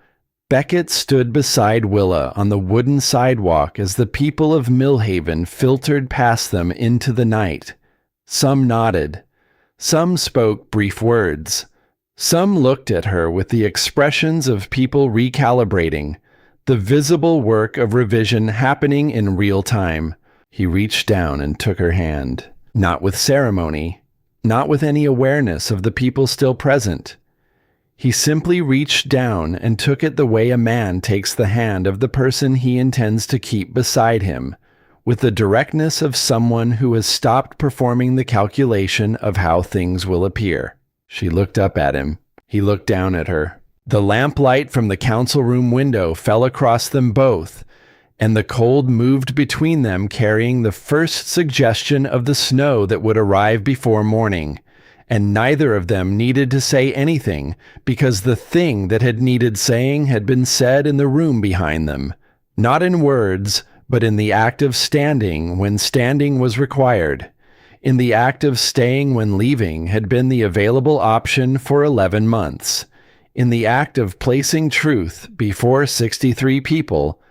Beckett stood beside Willa on the wooden sidewalk as the people of Millhaven filtered past them into the night. Some nodded. Some spoke brief words. Some looked at her with the expressions of people recalibrating, the visible work of revision happening in real time. He reached down and took her hand, not with ceremony, not with any awareness of the people still present. He simply reached down and took it the way a man takes the hand of the person he intends to keep beside him, with the directness of someone who has stopped performing the calculation of how things will appear. She looked up at him. He looked down at her. The lamplight from the council room window fell across them both, and the cold moved between them, carrying the first suggestion of the snow that would arrive before morning. And neither of them needed to say anything, because the thing that had needed saying had been said in the room behind them, not in words, but in the act of standing when standing was required. In the act of staying when leaving had been the available option for 11 months. In the act of placing truth before 63 people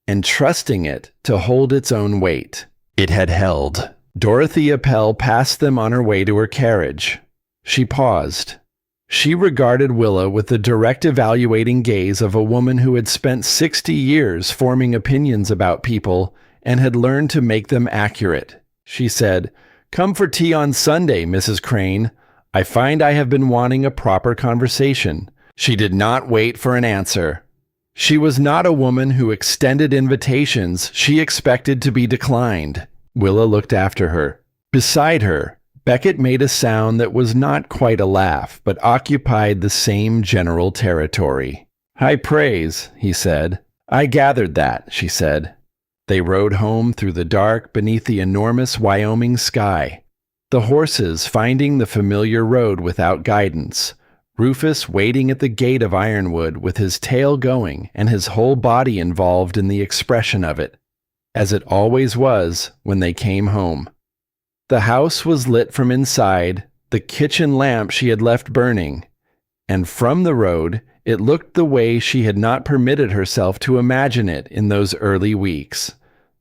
and trusting it to hold its own weight. It had held. Dorothy Appel passed them on her way to her carriage. She paused. She regarded Willa with the direct evaluating gaze of a woman who had spent 60 years forming opinions about people and had learned to make them accurate. She said, "Come for tea on Sunday, Mrs. Crane. I find I have been wanting a proper conversation." She did not wait for an answer. She was not a woman who extended invitations she expected to be declined. Willa looked after her. Beside her, Beckett made a sound that was not quite a laugh, but occupied the same general territory. "High praise," he said. "I gathered that," she said. They rode home through the dark beneath the enormous Wyoming sky, the horses finding the familiar road without guidance, Rufus waiting at the gate of Ironwood with his tail going and his whole body involved in the expression of it, as it always was when they came home. The house was lit from inside, the kitchen lamp she had left burning, and from the road it looked the way she had not permitted herself to imagine it in those early weeks,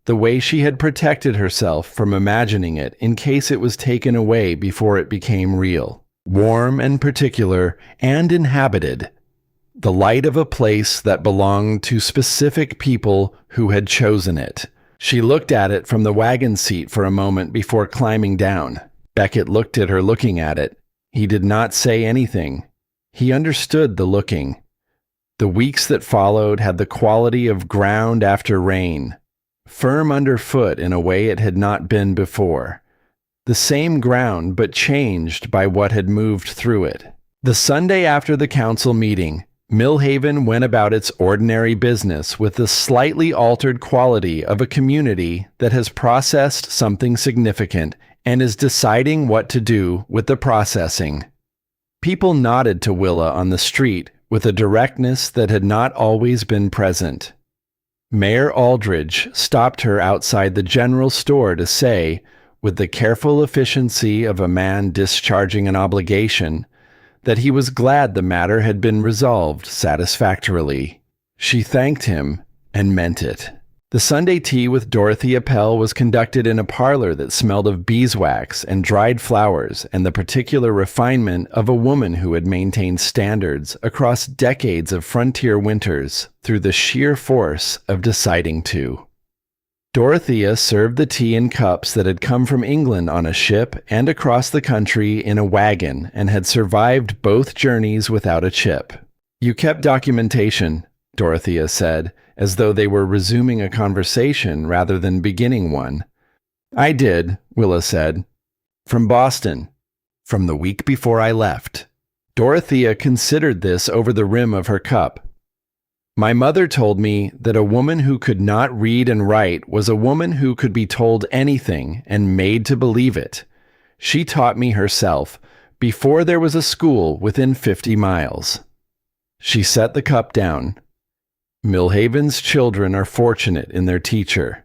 the way she had protected herself from imagining it in case it was taken away before it became real, warm and particular and inhabited, the light of a place that belonged to specific people who had chosen it. She looked at it from the wagon seat for a moment before climbing down. Beckett looked at her looking at it. He did not say anything. He understood the looking. The weeks that followed had the quality of ground after rain, firm underfoot in a way it had not been before. The same ground, but changed by what had moved through it. The Sunday after the council meeting, Millhaven went about its ordinary business with the slightly altered quality of a community that has processed something significant and is deciding what to do with the processing. People nodded to Willa on the street with a directness that had not always been present. Mayor Aldridge stopped her outside the general store to say, with the careful efficiency of a man discharging an obligation, that he was glad the matter had been resolved satisfactorily. She thanked him and meant it. The Sunday tea with Dorothy Appel was conducted in a parlor that smelled of beeswax and dried flowers and the particular refinement of a woman who had maintained standards across decades of frontier winters through the sheer force of deciding to. Dorothea served the tea in cups that had come from England on a ship and across the country in a wagon and had survived both journeys without a chip. "You kept documentation," Dorothea said, as though they were resuming a conversation rather than beginning one. "I did," Willa said. "From Boston. From the week before I left." Dorothea considered this over the rim of her cup. "My mother told me that a woman who could not read and write was a woman who could be told anything and made to believe it. She taught me herself, before there was a school within 50 miles. She set the cup down. Millhaven's children are fortunate in their teacher.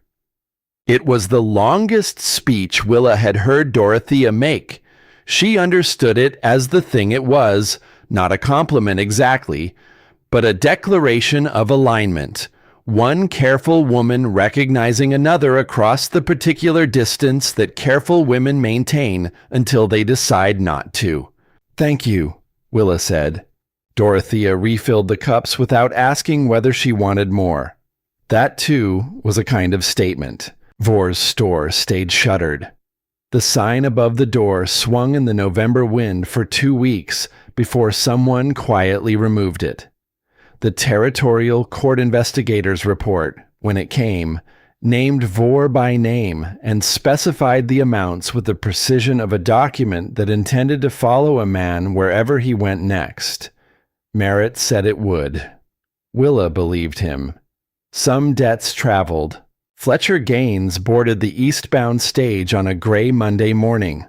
It was the longest speech Willa had heard Dorothea make. She understood it as the thing it was, not a compliment exactly, but a declaration of alignment, one careful woman recognizing another across the particular distance that careful women maintain until they decide not to. "Thank you," Willa said. Dorothea refilled the cups without asking whether she wanted more. That, too, was a kind of statement. Vor's store stayed shuttered. The sign above the door swung in the November wind for 2 weeks before someone quietly removed it. The Territorial Court Investigator's report, when it came, named Vor by name and specified the amounts with the precision of a document that intended to follow a man wherever he went next. Merritt said it would. Willa believed him. Some debts traveled. Fletcher Gaines boarded the eastbound stage on a gray Monday morning.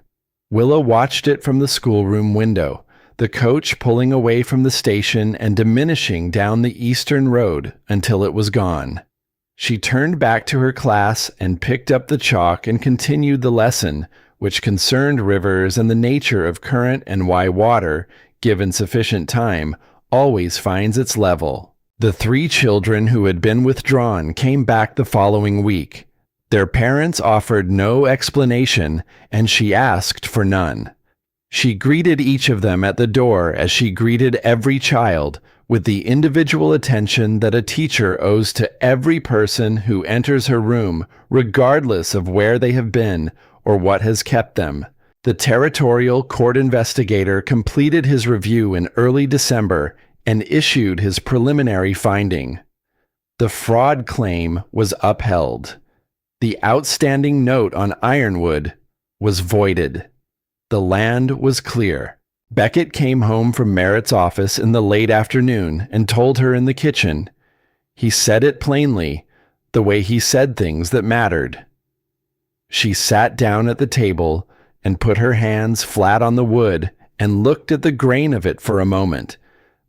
Willa watched it from the schoolroom window, the coach pulling away from the station and diminishing down the eastern road until it was gone. She turned back to her class and picked up the chalk and continued the lesson, which concerned rivers and the nature of current and why water, given sufficient time, always finds its level. The 3 children who had been withdrawn came back the following week. Their parents offered no explanation, and she asked for none. She greeted each of them at the door as she greeted every child, with the individual attention that a teacher owes to every person who enters her room, regardless of where they have been or what has kept them. The Territorial Court Investigator completed his review in early December and issued his preliminary finding. The fraud claim was upheld. The outstanding note on Ironwood was voided. The land was clear. Beckett came home from Merritt's office in the late afternoon and told her in the kitchen. He said it plainly, the way he said things that mattered. She sat down at the table and put her hands flat on the wood and looked at the grain of it for a moment,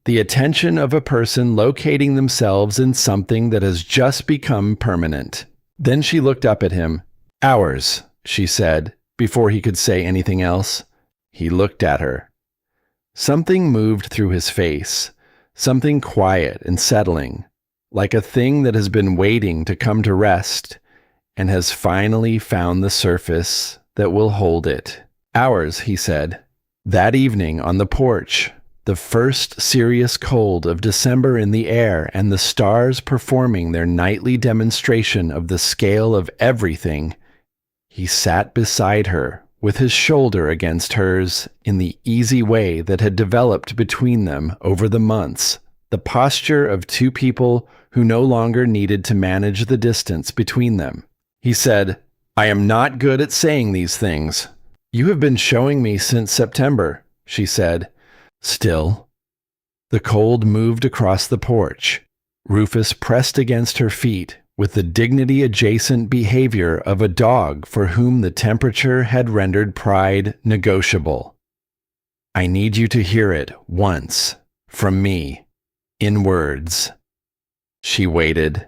the attention of a person locating themselves in something that has just become permanent. Then she looked up at him. "Ours," she said, before he could say anything else. He looked at her. Something moved through his face, something quiet and settling, like a thing that has been waiting to come to rest and has finally found the surface that will hold it. "Ours," he said. That evening on the porch, the first serious cold of December in the air and the stars performing their nightly demonstration of the scale of everything, he sat beside her with his shoulder against hers in the easy way that had developed between them over the months, the posture of 2 people who no longer needed to manage the distance between them. He said, "I am not good at saying these things. You have been showing me since September," she said. Still. The cold moved across the porch. Rufus pressed against her feet with the dignity-adjacent behavior of a dog for whom the temperature had rendered pride negotiable. "I need you to hear it once, from me, in words." She waited.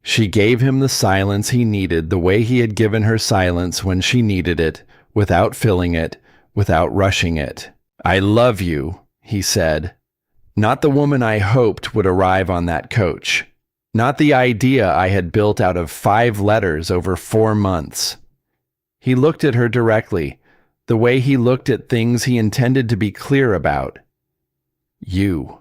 She gave him the silence he needed the way he had given her silence when she needed it, without filling it, without rushing it. "I love you," he said. "Not the woman I hoped would arrive on that coach. not the idea I had built out of 5 letters over 4 months. He looked at her directly, the way he looked at things he intended to be clear about. You.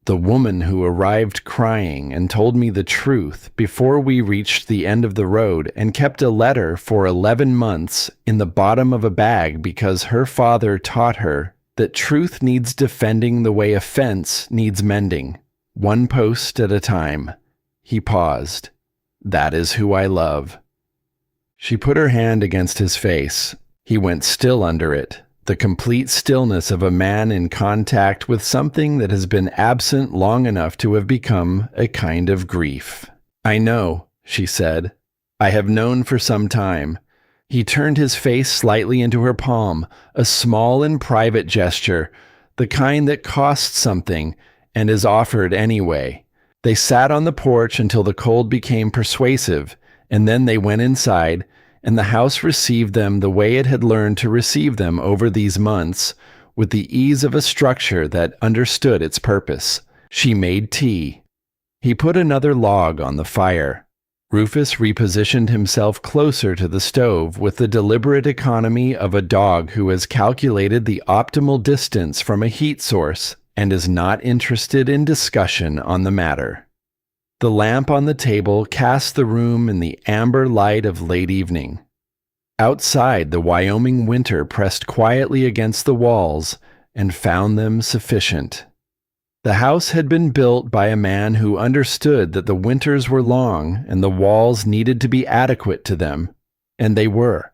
The woman who arrived crying and told me the truth before we reached the end of the road and kept a letter for 11 months in the bottom of a bag because her father taught her that truth needs defending the way a fence needs mending, one post at a time. He paused. That is who I love. She put her hand against his face. He went still under it. The complete stillness of a man in contact with something that has been absent long enough to have become a kind of grief. I know, she said. I have known for some time. He turned his face slightly into her palm, a small and private gesture, the kind that costs something and is offered anyway. They sat on the porch until the cold became persuasive, and then they went inside, and the house received them the way it had learned to receive them over these months, with the ease of a structure that understood its purpose. She made tea. He put another log on the fire. Rufus repositioned himself closer to the stove with the deliberate economy of a dog who has calculated the optimal distance from a heat source and is not interested in discussion on the matter. The lamp on the table cast the room in the amber light of late evening. Outside, the Wyoming winter pressed quietly against the walls and found them sufficient. The house had been built by a man who understood that the winters were long and the walls needed to be adequate to them, and they were.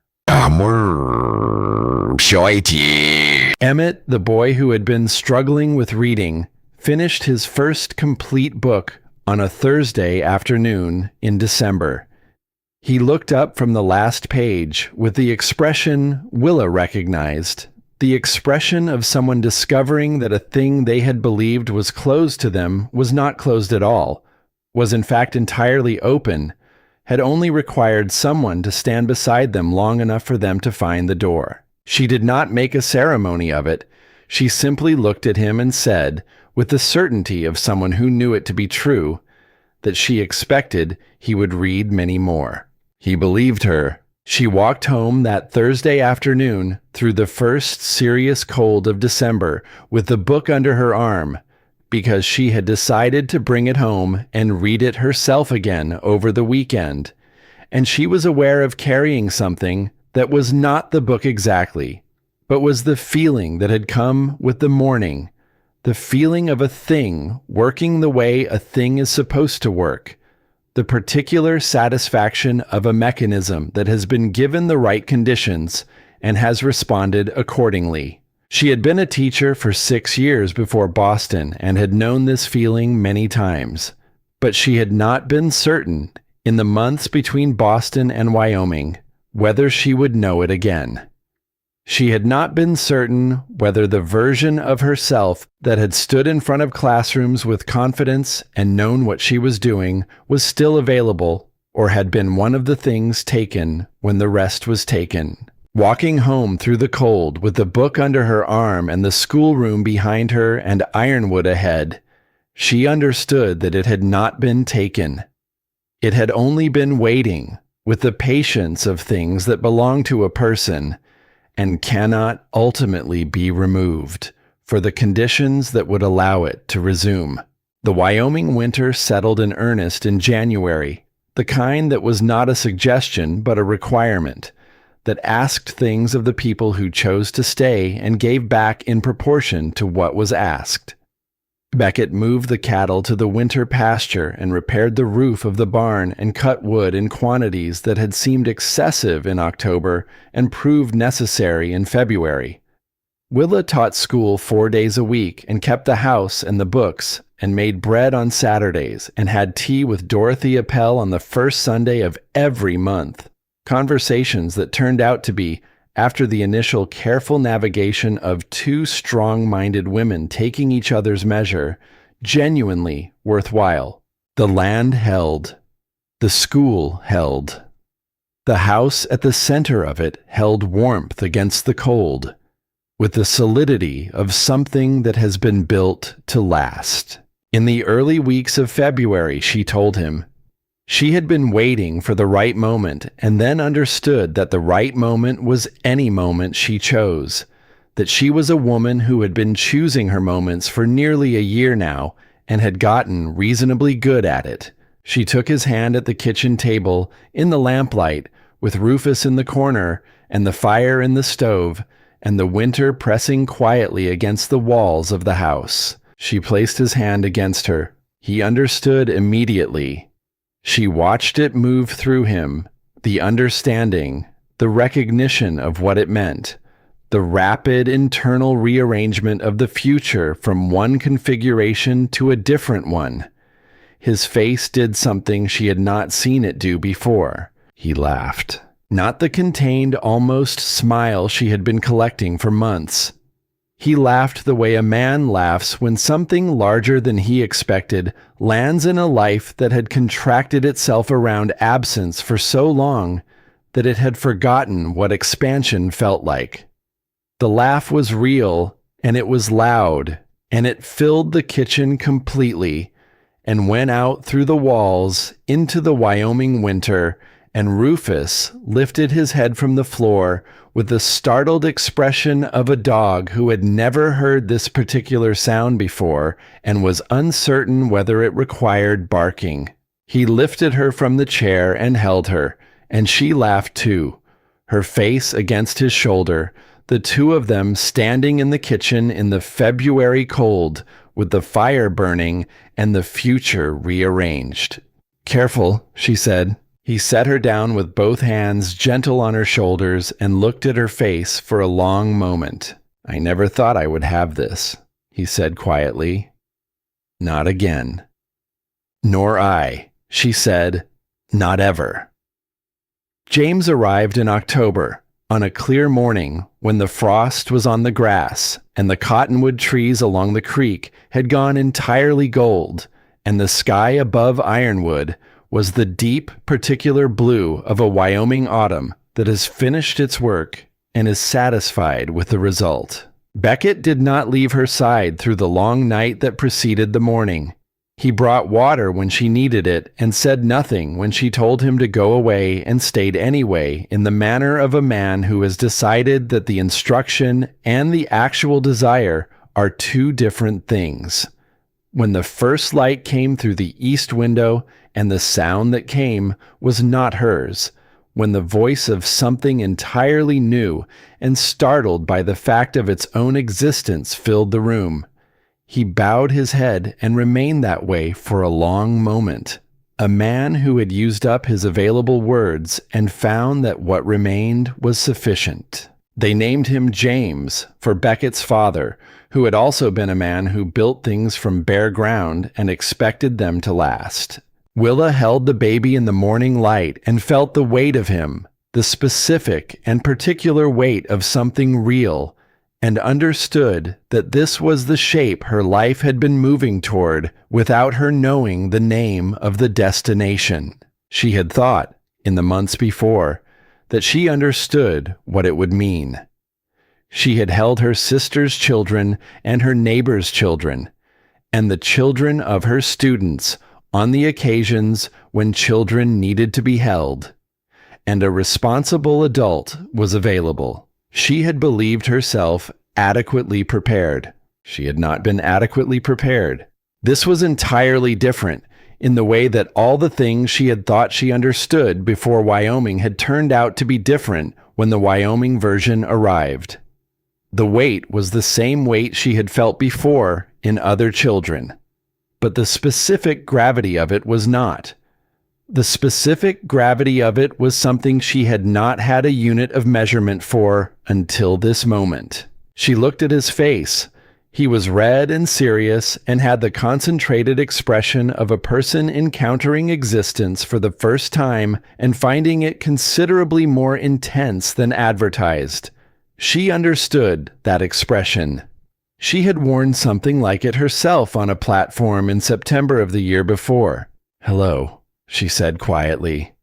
Emmett, the boy who had been struggling with reading, finished his first complete book on a Thursday afternoon in December. He looked up from the last page with the expression Willa recognized, the expression of someone discovering that a thing they had believed was closed to them was not closed at all, was in fact entirely open, had only required someone to stand beside them long enough for them to find the door. She did not make a ceremony of it. She simply looked at him and said, with the certainty of someone who knew it to be true, that she expected he would read many more. He believed her. She walked home that Thursday afternoon through the first serious cold of December with the book under her arm, because she had decided to bring it home and read it herself again over the weekend, and she was aware of carrying something that was not the book exactly, but was the feeling that had come with the morning, the feeling of a thing working the way a thing is supposed to work, the particular satisfaction of a mechanism that has been given the right conditions and has responded accordingly. She had been a teacher for 6 years before Boston and had known this feeling many times, but she had not been certain, in the months between Boston and Wyoming, whether she would know it again. She had not been certain whether the version of herself that had stood in front of classrooms with confidence and known what she was doing was still available, or had been one of the things taken when the rest was taken. Walking home through the cold with the book under her arm and the schoolroom behind her and Ironwood ahead, she understood that it had not been taken. It had only been waiting, with the patience of things that belong to a person, and cannot ultimately be removed, for the conditions that would allow it to resume. The Wyoming winter settled in earnest in January, the kind that was not a suggestion but a requirement, that asked things of the people who chose to stay and gave back in proportion to what was asked. Beckett moved the cattle to the winter pasture and repaired the roof of the barn and cut wood in quantities that had seemed excessive in October and proved necessary in February. Willa taught school 4 days a week and kept the house and the books and made bread on Saturdays and had tea with Dorothy Appel on the first Sunday of every month. Conversations that turned out to be, after the initial careful navigation of 2 strong-minded women taking each other's measure, genuinely worthwhile. The land held. The school held. The house at the center of it held warmth against the cold, with the solidity of something that has been built to last. In the early weeks of February, she told him. She had been waiting for the right moment and then understood that the right moment was any moment she chose, that she was a woman who had been choosing her moments for nearly a year now and had gotten reasonably good at it. She took his hand at the kitchen table in the lamplight, with Rufus in the corner and the fire in the stove and the winter pressing quietly against the walls of the house. She placed his hand against her. He understood immediately. She watched it move through him, the understanding, the recognition of what it meant, the rapid internal rearrangement of the future from one configuration to a different one. His face did something she had not seen it do before. He laughed. Not the contained, almost smile she had been collecting for months. He laughed the way a man laughs when something larger than he expected lands in a life that had contracted itself around absence for so long that it had forgotten what expansion felt like. The laugh was real, and it was loud, and it filled the kitchen completely, and went out through the walls into the Wyoming winter, and Rufus lifted his head from the floor with the startled expression of a dog who had never heard this particular sound before and was uncertain whether it required barking. He lifted her from the chair and held her, and she laughed too, her face against his shoulder, the two of them standing in the kitchen in the February cold, with the fire burning and the future rearranged. "Careful," she said. He set her down with both hands gentle on her shoulders and looked at her face for a long moment. "I never thought I would have this," he said quietly. "Not again." "Nor I," she said. "Not ever." James arrived in October, on a clear morning when the frost was on the grass and the cottonwood trees along the creek had gone entirely gold, and the sky above Ironwood was the deep, particular blue of a Wyoming autumn that has finished its work and is satisfied with the result. Beckett did not leave her side through the long night that preceded the morning. He brought water when she needed it and said nothing when she told him to go away and stayed anyway, in the manner of a man who has decided that the instruction and the actual desire are two different things. When the first light came through the east window, and the sound that came was not hers, when the voice of something entirely new and startled by the fact of its own existence filled the room, he bowed his head and remained that way for a long moment. A man who had used up his available words and found that what remained was sufficient. They named him James for Beckett's father, who had also been a man who built things from bare ground and expected them to last. Willa held the baby in the morning light and felt the weight of him, the specific and particular weight of something real, and understood that this was the shape her life had been moving toward without her knowing the name of the destination. She had thought, in the months before, that she understood what it would mean. She had held her sister's children and her neighbor's children, and the children of her students on the occasions when children needed to be held, and a responsible adult was available. She had believed herself adequately prepared. She had not been adequately prepared. This was entirely different in the way that all the things she had thought she understood before Wyoming had turned out to be different when the Wyoming version arrived. The weight was the same weight she had felt before in other children, but the specific gravity of it was not. The specific gravity of it was something she had not had a unit of measurement for until this moment. She looked at his face. He was red and serious and had the concentrated expression of a person encountering existence for the first time and finding it considerably more intense than advertised. She understood that expression. She had worn something like it herself on a platform in September of the year before. "Hello," she said quietly.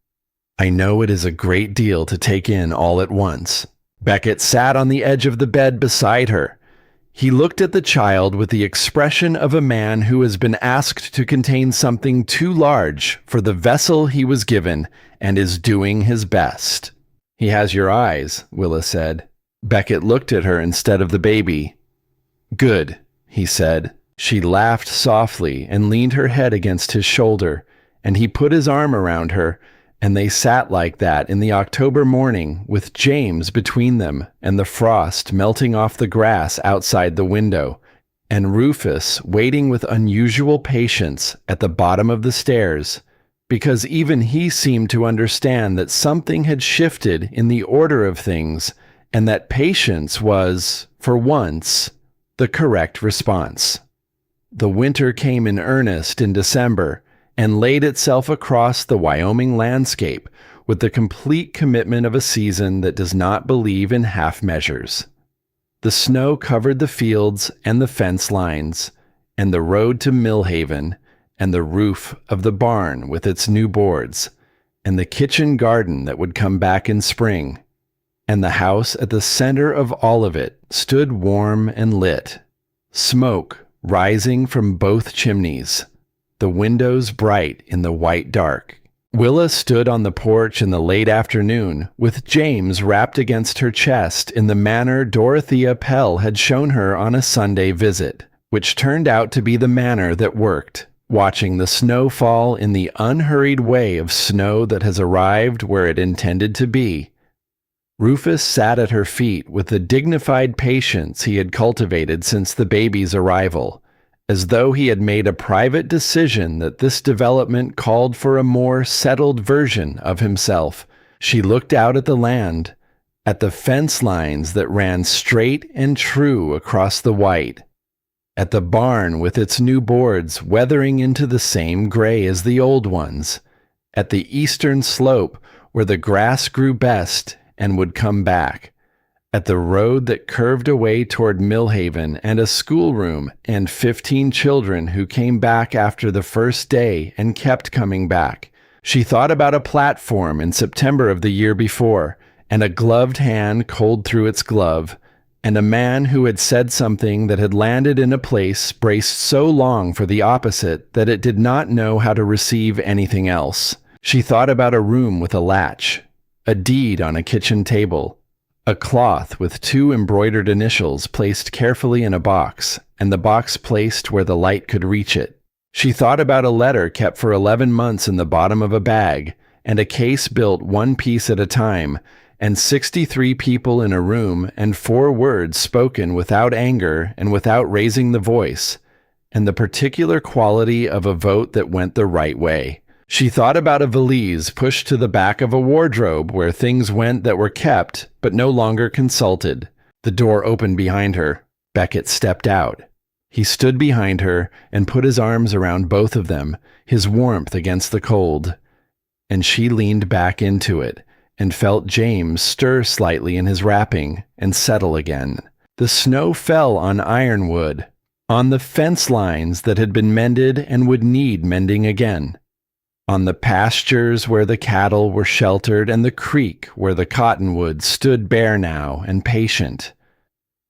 "I know it is a great deal to take in all at once." Beckett sat on the edge of the bed beside her. He looked at the child with the expression of a man who has been asked to contain something too large for the vessel he was given and is doing his best. "He has your eyes," Willa said. Beckett looked at her instead of the baby. "Good," he said. She laughed softly and leaned her head against his shoulder, and he put his arm around her, and they sat like that in the October morning with James between them and the frost melting off the grass outside the window, and Rufus waiting with unusual patience at the bottom of the stairs, because even he seemed to understand that something had shifted in the order of things, and that patience was, for once, the correct response. The winter came in earnest in December and laid itself across the Wyoming landscape with the complete commitment of a season that does not believe in half measures. The snow covered the fields and the fence lines, and the road to Millhaven, and the roof of the barn with its new boards, and the kitchen garden that would come back in spring, and the house at the center of all of it stood warm and lit, smoke rising from both chimneys, the windows bright in the white dark. Willa stood on the porch in the late afternoon, with James wrapped against her chest in the manner Dorothea Pell had shown her on a Sunday visit, which turned out to be the manner that worked, watching the snow fall in the unhurried way of snow that has arrived where it intended to be. Rufus sat at her feet with the dignified patience he had cultivated since the baby's arrival, as though he had made a private decision that this development called for a more settled version of himself. She looked out at the land, at the fence lines that ran straight and true across the white, at the barn with its new boards weathering into the same gray as the old ones, at the eastern slope where the grass grew best and would come back, at the road that curved away toward Millhaven and a schoolroom and 15 children who came back after the first day and kept coming back. She thought about a platform in September of the year before, and a gloved hand cold through its glove, and a man who had said something that had landed in a place braced so long for the opposite that it did not know how to receive anything else. She thought about a room with a latch, a deed on a kitchen table, a cloth with 2 embroidered initials placed carefully in a box, and the box placed where the light could reach it. She thought about a letter kept for 11 months in the bottom of a bag, and a case built one piece at a time, and 63 people in a room, and 4 words spoken without anger and without raising the voice, and the particular quality of a vote that went the right way. She thought about a valise pushed to the back of a wardrobe where things went that were kept but no longer consulted. The door opened behind her. Beckett stepped out. He stood behind her and put his arms around both of them, his warmth against the cold. And she leaned back into it and felt James stir slightly in his wrapping and settle again. The snow fell on Ironwood, on the fence lines that had been mended and would need mending again, on the pastures where the cattle were sheltered and the creek where the cottonwoods stood bare now and patient,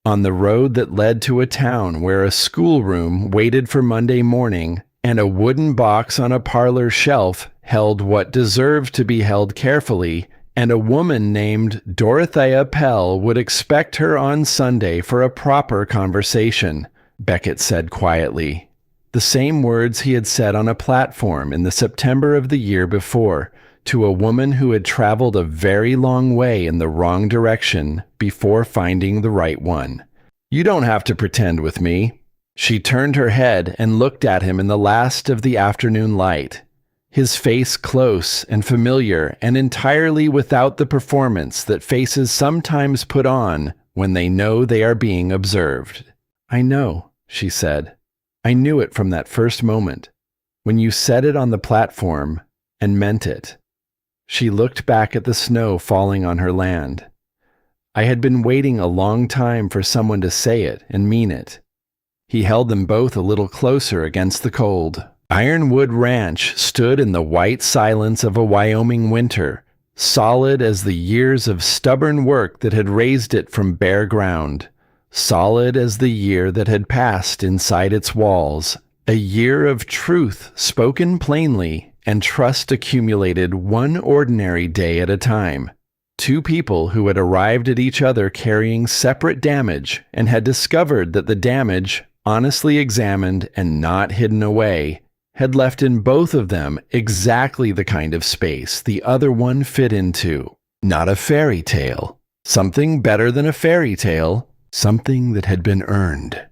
on the road that led to a town where a schoolroom waited for Monday morning and a wooden box on a parlor shelf held what deserved to be held carefully, and a woman named Dorothea Pell would expect her on Sunday for a proper conversation, Beckett said quietly. The same words he had said on a platform in the September of the year before, to a woman who had traveled a very long way in the wrong direction before finding the right one. "You don't have to pretend with me." She turned her head and looked at him in the last of the afternoon light, his face close and familiar and entirely without the performance that faces sometimes put on when they know they are being observed. "I know," she said. "I knew it from that first moment, when you said it on the platform and meant it." She looked back at the snow falling on her land. "I had been waiting a long time for someone to say it and mean it." He held them both a little closer against the cold. Ironwood Ranch stood in the white silence of a Wyoming winter, solid as the years of stubborn work that had raised it from bare ground, solid as the year that had passed inside its walls, a year of truth spoken plainly and trust accumulated one ordinary day at a time. Two people who had arrived at each other carrying separate damage and had discovered that the damage, honestly examined and not hidden away, had left in both of them exactly the kind of space the other one fit into. Not a fairy tale. Something better than a fairy tale. Something that had been earned.